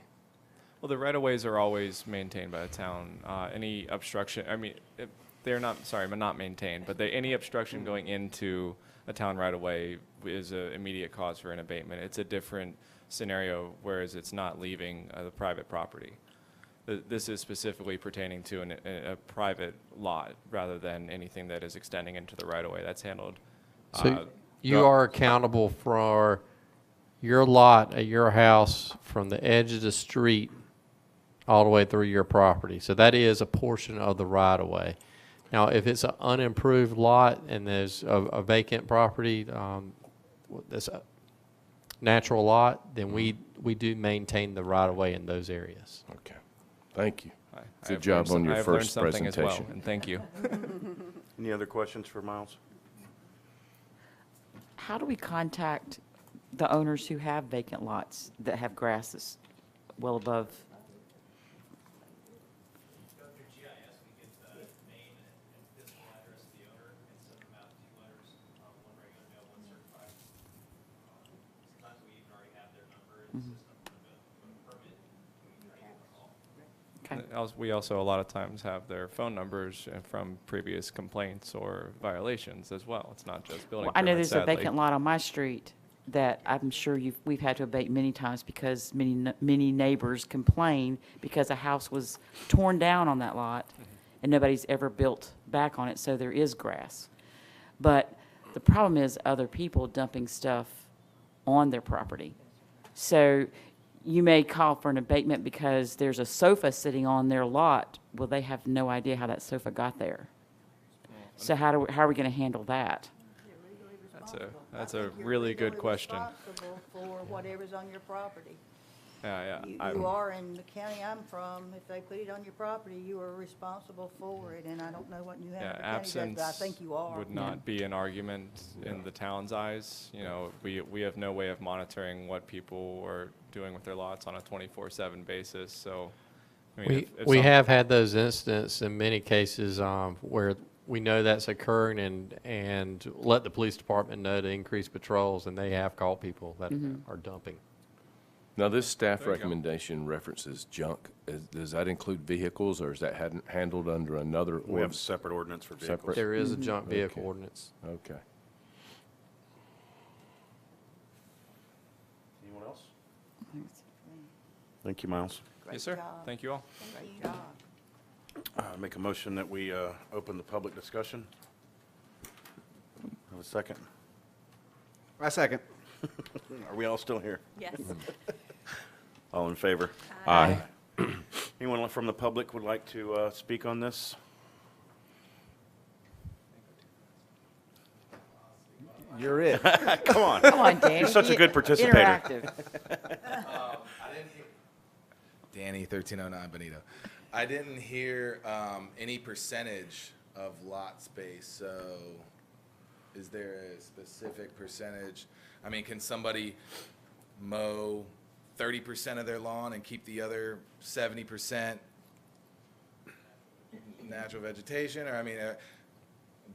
Well, the right-of-ways are always maintained by the town. Any obstruction, I mean, they're not, sorry, but not maintained, but any obstruction going into a town right-of-way is an immediate cause for an abatement. It's a different scenario, whereas it's not leaving the private property. This is specifically pertaining to a private lot rather than anything that is extending into the right-of-way. That's handled. So you are accountable for your lot at your house from the edge of the street all the way through your property. So that is a portion of the right-of-way. Now, if it's an unimproved lot and there's a vacant property, that's a natural lot, then we do maintain the right-of-way in those areas. Okay, thank you. I Good have job learned some- on your I have learned first something as well, presentation. and thank you. Any other questions for Miles? How do we contact the owners who have vacant lots that have grasses well above? Go through GIS, we get the name and physical address of the owner and send them out 2 letters, one regular mail, one certified. Sometimes we even already have their number in the system for the permit, we can try to give them a call. Okay. We also, a lot of times, have their phone numbers from previous complaints or violations as well. It's not just building Well, I know permits, there's a sadly. vacant lot on my street that I'm sure we've had to abate many times because many neighbors complain because a house was torn down on that lot and nobody's ever built back on it, so there is grass. But the problem is other people dumping stuff on their property. So you may call for an abatement because there's a sofa sitting on their lot. Well, they have no idea how that sofa got there. So how are we going to handle that? That's a really good question. Responsible for whatever's on your property. Yeah, You I'm- are in the county I'm from, if they put it on your property, you are responsible for it, and I don't know what New Yeah, Hampshire County does, absence but I think you are. would not be an argument in the town's eyes. You know, we have no way of monitoring what people are doing with their lots on a 24/7 basis, so I mean, We, if we some- have had those incidents in many cases where we know that's occurring and let the police department know to increase patrols, and they have caught people that are dumping. Now, this staff There you go. recommendation references junk. Does that include vehicles, or is that handled under another? We have a separate ordinance for vehicles. Separate. There is a junk vehicle Okay. ordinance. Okay. Anyone else? Thank you, Miles. Great Yes, sir. job. Thank you all. Great job. Make a motion that we open the public discussion. Have a second? I second. Are we all still here? Yes. All in favor? Aye. Anyone from the public would like to speak on this? You're it. Come on. Come on, Danny. You're such a be good participator. Interactive. Danny, 1309 Benito. I didn't hear any percentage of lot space, so is there a specific percentage? I mean, can somebody mow 30% of their lawn and keep the other 70% natural vegetation? Or, I mean,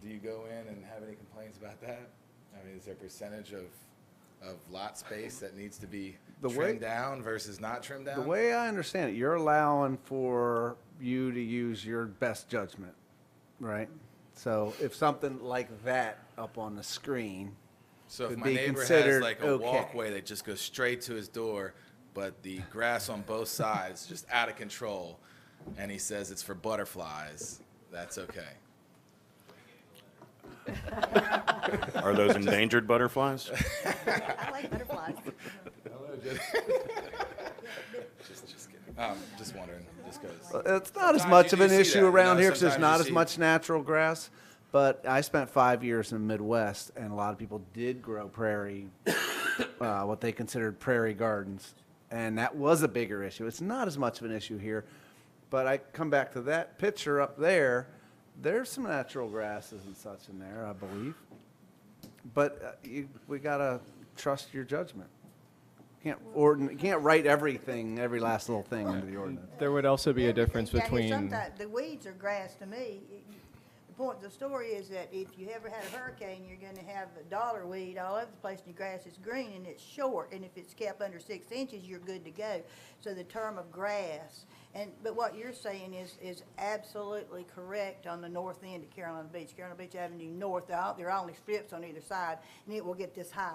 do you go in and have any complaints about that? I mean, is there a percentage of lot space that needs to be The way- trimmed down versus not trimmed down? The way I understand it, you're allowing for you to use your best judgment, right? So if something like that up on the screen, So if could my be neighbor has considered like a okay. walkway that just goes straight to his door, but the grass on both sides just out of control, and he says it's for butterflies, that's okay. Are those endangered butterflies? I like butterflies. Just kidding. Just wondering, just because. it's not as Sometimes much you of do an see issue that, you around know, here because there's sometimes not you as see- much natural grass. But I spent 5 years in the Midwest, and a lot of people did grow prairie, what they considered prairie gardens, and that was a bigger issue. It's not as much of an issue here, but I come back to that picture up there. There's some natural grasses and such in there, I believe. But we gotta trust your judgment. You can't write everything, every last little thing into the ordinance. There would also be a difference Yeah, here between. sometimes the weeds are grass to me. The point of the story is that if you ever had a hurricane, you're gonna have a dollar weed all over the place, and your grass is green and it's short, and if it's kept under 6 inches, you're good to go. So the term of grass, but what you're saying is absolutely correct on the north end of Carolina Beach Avenue North. There are only strips on either side, and it will get this high.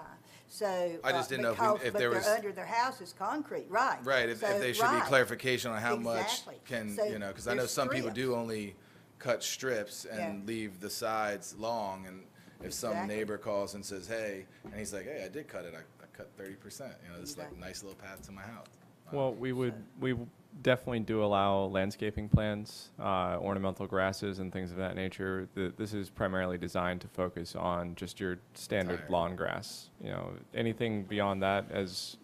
So. I just didn't know if there was- But they're under their house is concrete, right? Right, if So, there should be right. clarification on how much Exactly. can, So because I know there's some people do strips. only cut strips and Yeah. leave the sides long, and if some Exactly. neighbor calls and says, hey, and he's like, hey, I did cut it, I cut 30%, it's like Exactly. nice little path to my house. Well, we definitely do allow landscaping plants, ornamental grasses and things of that nature. This is primarily designed to focus on just your standard Entire. lawn grass. You know, anything beyond that, as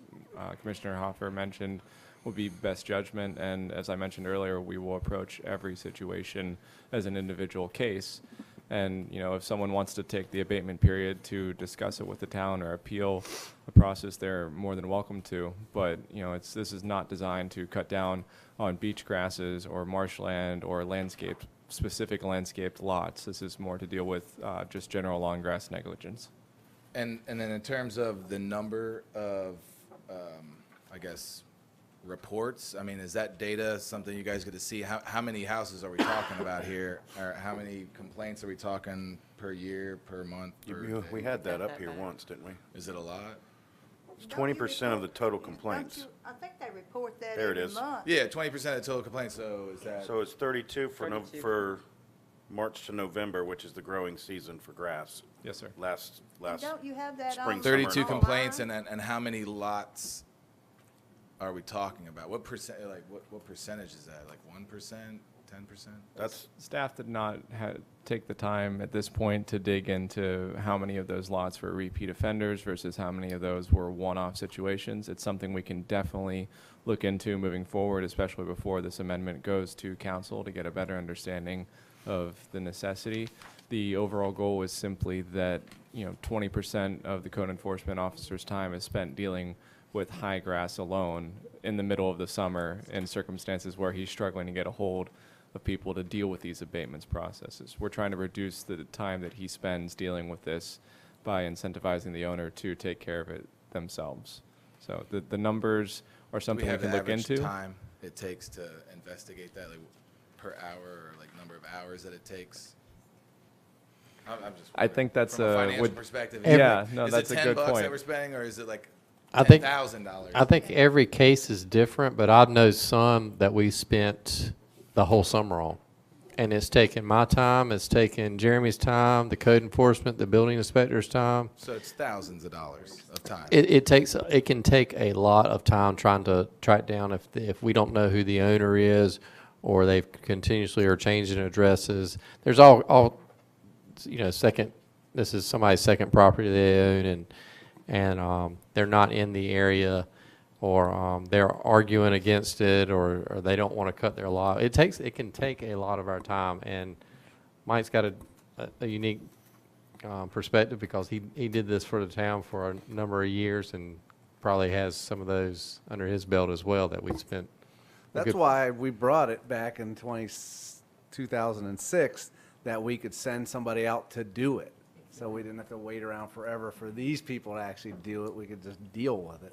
Commissioner Hoffer mentioned, will be best judgment. And as I mentioned earlier, we will approach every situation as an individual case. And, you know, if someone wants to take the abatement period to discuss it with the town or appeal the process, they're more than welcome to. But, you know, this is not designed to cut down on beach grasses or marshland or specific landscaped lots. This is more to deal with just general lawn grass negligence. And then in terms of the number of, I guess, reports, I mean, is that data something you guys get to see? How many houses are we talking about here? Or how many complaints are we talking per year, per month? We had that up here once, didn't we? Is it a lot? It's 20% of the total complaints. I think they report that There it every is. month. Yeah, 20% of total complaints, so is that? So it's 32 for 32. for March to November, which is the growing season for grass. Yes, sir. Last, Don't you have that spring, on? summer. 32 online. complaints, and how many lots are we talking about? What percent, like, what percentage is that? Like 1%, 10%? That's, Staff did not take the time at this point to dig into how many of those lots were repeat offenders versus how many of those were one-off situations. It's something we can definitely look into moving forward, especially before this amendment goes to council to get a better understanding of the necessity. The overall goal is simply that, you know, 20% of the code enforcement officer's time is spent dealing with high grass alone. in the middle of the summer in circumstances where he's struggling to get a hold of people to deal with these abatements processes. We're trying to reduce the time that he spends dealing with this by incentivizing the owner to take care of it themselves. So the numbers are Do something we have can the look average into. time it takes to investigate that, like per hour, or like number of hours that it takes? I'm just. I think that's from a financial would- perspective. Yeah, no, is that's it a good $10 that point. we're spending, or is it like I think- $10,000? I think every case is different, but I know some that we spent the whole summer on. And it's taken my time, it's taken Jeremy's time, the code enforcement, the building inspector's time. So it's thousands of dollars of time. It can take a lot of time trying to track down if we don't know who the owner is, or they've continuously are changing addresses. There's all this is somebody's second property they own, and they're not in the area, or they're arguing against it, or they don't want to cut their lot. It can take a lot of our time, and Mike's got a unique perspective because he did this for the town for a number of years, and probably has some of those under his belt as well that we spent. That's why we brought it back in 2006, that we could send somebody out to do it. So we didn't have to wait around forever for these people to actually do it. We could just deal with it.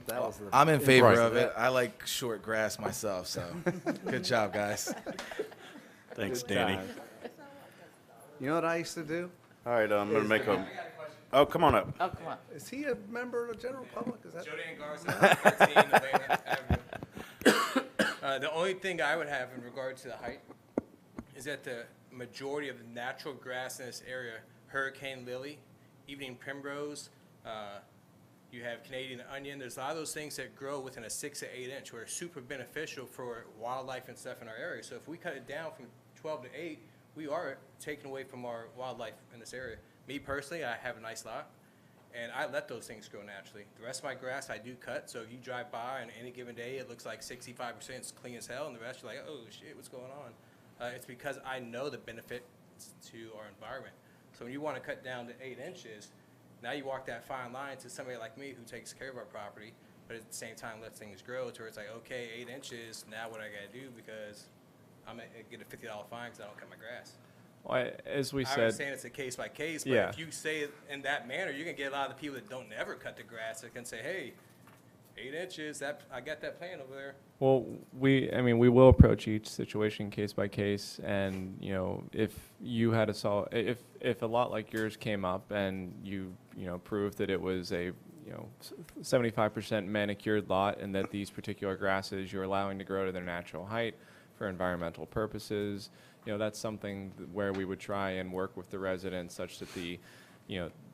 That was the I'm in favor impulse of it. that. I like short grass myself, so good job, guys. Thanks, Good Danny. times. You know what I used to do? All right, I'm going to make a, oh, come on up. Oh, come on. Is he a member of the general public? Is that? Jody Garza, 13 Atlanta Avenue. The only thing I would have in regard to the height is that the majority of the natural grass in this area, hurricane lily, evening primrose, you have Canadian onion. There's a lot of those things that grow within a 6 to 8 inch, were super beneficial for wildlife and stuff in our area. So if we cut it down from 12 to 8, we are taking away from our wildlife in this area. Me personally, I have a nice lot, and I let those things grow naturally. The rest of my grass I do cut, so if you drive by on any given day, it looks like 65% is clean as hell, and the rest you're like, oh shit, what's going on? It's because I know the benefits to our environment. So when you want to cut down to 8 inches, now you walk that fine line to somebody like me who takes care of our property, but at the same time lets things grow to where it's like, okay, 8 inches, now what I got to do because I'm going to get a $50 fine because I don't cut my grass. Well, as we I said, understand it's a case by case, but Yeah. if you say it in that manner, you're going to get a lot of the people that don't ever cut the grass that can say, hey, 8 inches, I got that plan over there. well, we will approach each situation case by case, and if you had if a lot like yours came up and you proved that it was a 75% manicured lot, and that these particular grasses you're allowing to grow to their natural height for environmental purposes, that's something where we would try and work with the residents such that the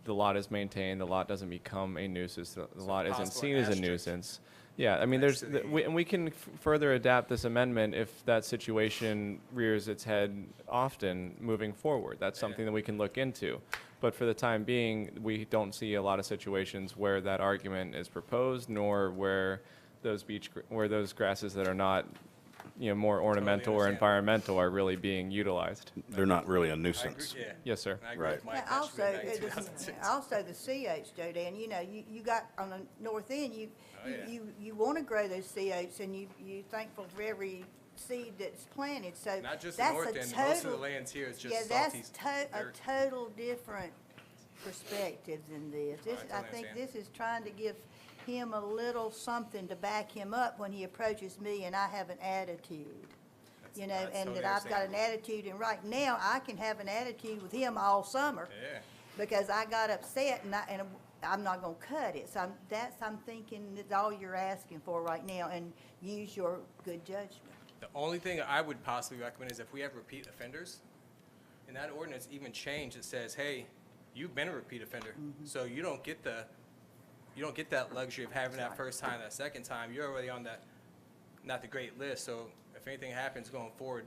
lot is maintained, the lot doesn't become a nuisance, the lot isn't possible seen as a asterisk nuisance. Yeah, I mean, next to the- and we can further adapt this amendment if that situation rears its head often moving forward. That's something that we can look into. But for the time being, we don't see a lot of situations where that argument is proposed, nor where those grasses that are not, more ornamental or understand. environmental are really being utilized. They're not really a I agree, nuisance. yeah. Yes, sir. I agree Right. with Mike. Yeah, That should be also, back in it is- 2006. also the CH, Jody, and you got on the north end, Oh, yeah. you want to grow those CH, and you thankful for every seed that's planted, so Not just the that's north a end, most of the total- lands here is just Yeah, salty that's a dirt. total different perspective than this. This, I I think understand. this is trying to give him a little something to back him up when he approaches me and I have an attitude. I And totally that I've got an understand. attitude, and right now, I can have an attitude with him all summer Yeah. because I got upset and I'm not gonna cut it. So I'm thinking that's all you're asking for right now, and use your good judgment. The only thing I would possibly recommend is if we have repeat offenders, in that ordinance even change, it says, hey, you've been a repeat offender, so you don't get that luxury of having that first time, that second time. You're already on that, not the great list, so if anything happens going forward,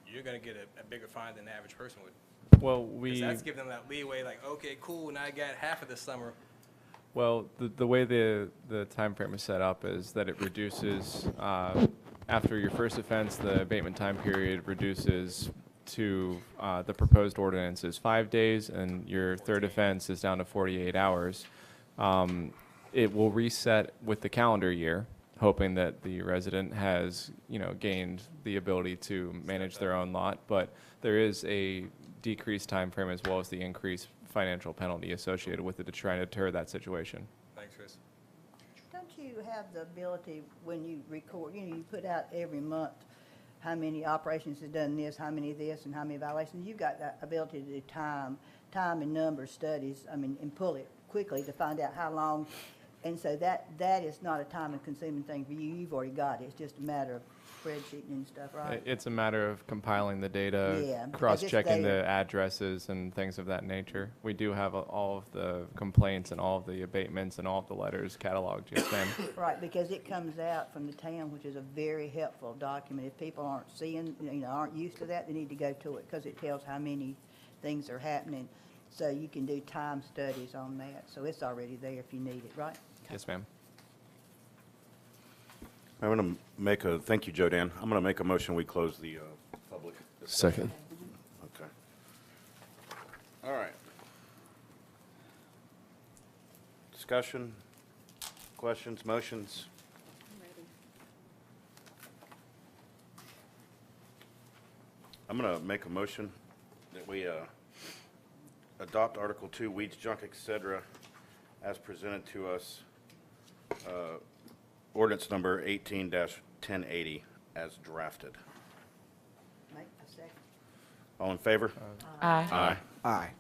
you're gonna get a bigger fine than the average person would. Well, 'Cause that's giving them that leeway, like, okay, cool, now I got half of the summer. Well, the way the time frame is set up is that it reduces, after your first offense, the abatement time period reduces to, the proposed ordinance is 5 days, and your third offense is down to 48 hours. It will reset with the calendar year, hoping that the resident has, gained the ability to manage their own lot. But there is a decreased time frame as well as the increased financial penalty associated with it to try to deter that situation. Thanks, Chris. Don't you have the ability, when you record, you put out every month how many operations has done this, how many this, and how many violations? You've got that ability to do time and number studies, and pull it quickly to find out how long. And so that is not a time and consuming thing for you. You've already got it. It's just a matter of spreadsheeting and stuff, right? It's a matter of compiling the data, Yeah, because cross-checking it's the data. addresses and things of that nature. We do have all of the complaints and all of the abatements and all of the letters cataloged, yes, ma'am. Right, because it comes out from the town, which is a very helpful document. If people aren't seeing, aren't used to that, they need to go to it because it tells how many things are happening. So you can do time studies on that. So it's already there if you need it, right? Yes, ma'am. I'm going to thank you, Joe Dan. I'm going to make a motion, we close the public discussion. Second. Okay. All right. Discussion, questions, motions? I'm going to make a motion that we adopt Article 2, weeds, junk, et cetera, as presented to us, ordinance number 18-1080 as drafted. Make a second. All in favor? Aye. Aye. Aye.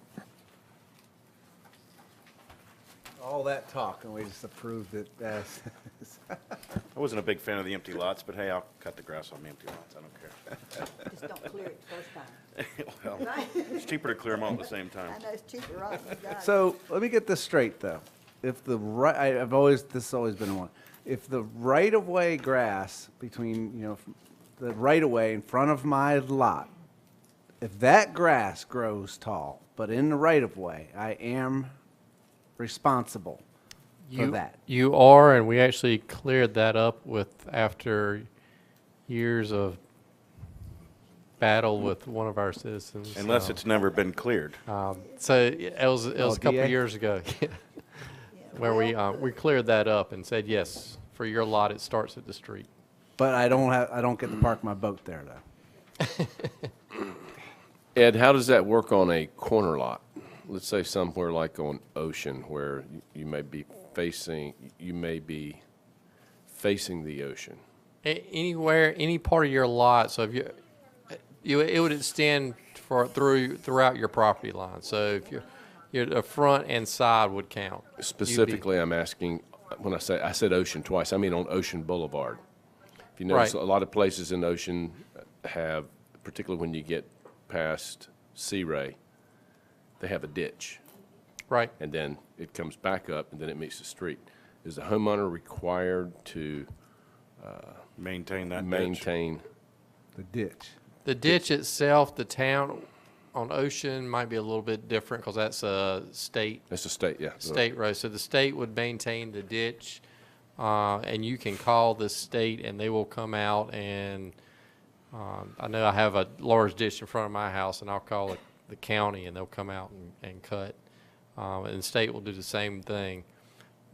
All that talk, and we just approved it as, I wasn't a big fan of the empty lots, but hey, I'll cut the grass on the empty lots. I don't care. Just don't clear it the first time. Well, it's cheaper to clear them all at the same time. I know it's cheaper, right? You got it. so let me get this straight, though. If the this has always been one. If the right-of-way grass between, the right-of-way in front of my lot, if that grass grows tall, but in the right-of-way, I am responsible for that. You are, and we actually cleared that up after years of battle with one of our citizens. Unless it's never been cleared. So it was a couple DA? of years ago where we cleared that up and said, yes, for your lot, it starts at the street. But I don't get to park my boat there, though. Ed, how does that work on a corner lot? Let's say somewhere like on Ocean where you may be facing the ocean. Anywhere, any part of your lot, so if it would extend throughout your property line. So if the front and side would count. Specifically, I'm asking, when I said Ocean twice, I mean on Ocean Boulevard. If you notice, Right. a lot of places in Ocean have, particularly when you get past Sea Ray, they have a ditch, Right. and then it comes back up, and then it meets the street. Is the homeowner required to Maintain that ditch. maintain? The ditch. The ditch itself, the town on Ocean might be a little bit different because that's a state That's a state, yeah. road. So the state would maintain the ditch, and you can call the state and they will come out and, I know I have a large ditch in front of my house and I'll call the county and they'll come out and cut. And the state will do the same thing.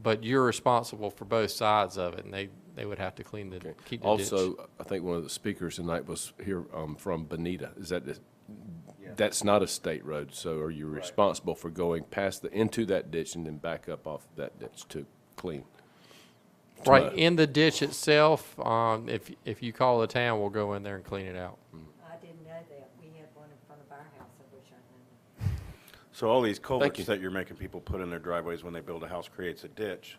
But you're responsible for both sides of it and they would have to keep the ditch. Also, I think one of the speakers tonight was here from Bonita. Is that that's not a state road, so are you responsible for going past into that ditch and then back up off that ditch to clean? Right, in the ditch itself, if you call the town, we'll go in there and clean it out. I didn't know that. We had one in front of our house. I wish I knew. So all these you. culverts that you're making people put in their driveways when they build a house creates a ditch,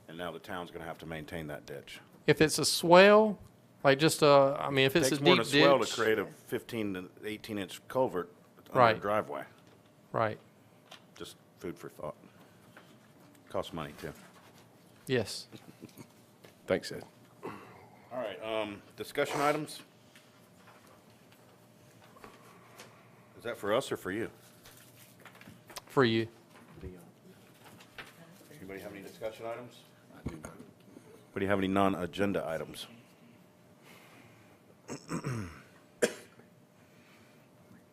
and now the town's going to have to maintain that ditch. If it's a swell, like just if it's a Takes more deep than a swell to ditch, create a 15 to 18-inch culvert on Right. a driveway. right, Just food for thought. Costs money, too. yes. Thanks, Ed. All right, discussion items? Is that for us or for you? For you. Anybody have any discussion items? Anybody have any non-agenda items?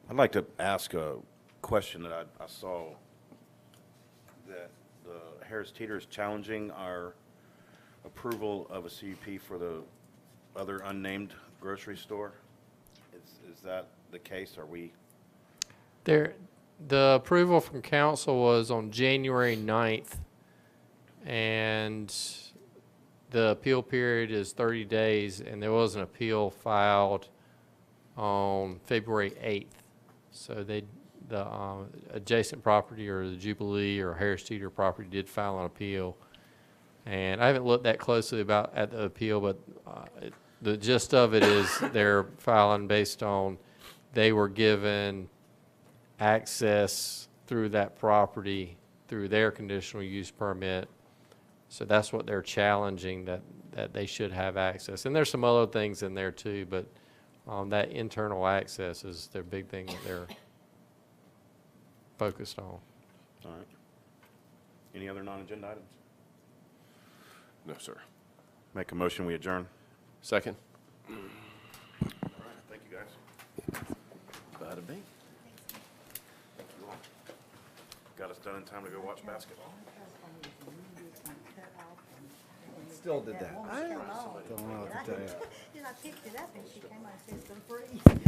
I'd like to ask a question that I saw, that the Harris Teeter is challenging our approval of a CUP for the other unnamed grocery store. Is that the case? Are we? There, the approval from council was on January 9th, and the appeal period is 30 days, and there was an appeal filed on February 8th. So the adjacent property, or the Jubilee or Harris Teeter property, did file an appeal. And I haven't looked that closely at the appeal, but the gist of it is they're filing based on they were given access through that property through their conditional use permit. So that's what they're challenging, that they should have access. And there's some other things in there too, but that internal access is their big thing that they're focused on. All right. Any other non-agenda items? No, sir. Make a motion, we adjourn. Second? All right, thank you, guys. Bada bing. Thank you all. Got us done in time to go watch basketball. Still did that. I don't know what to tell you. And I picked it up and she came out and said, "It's for free."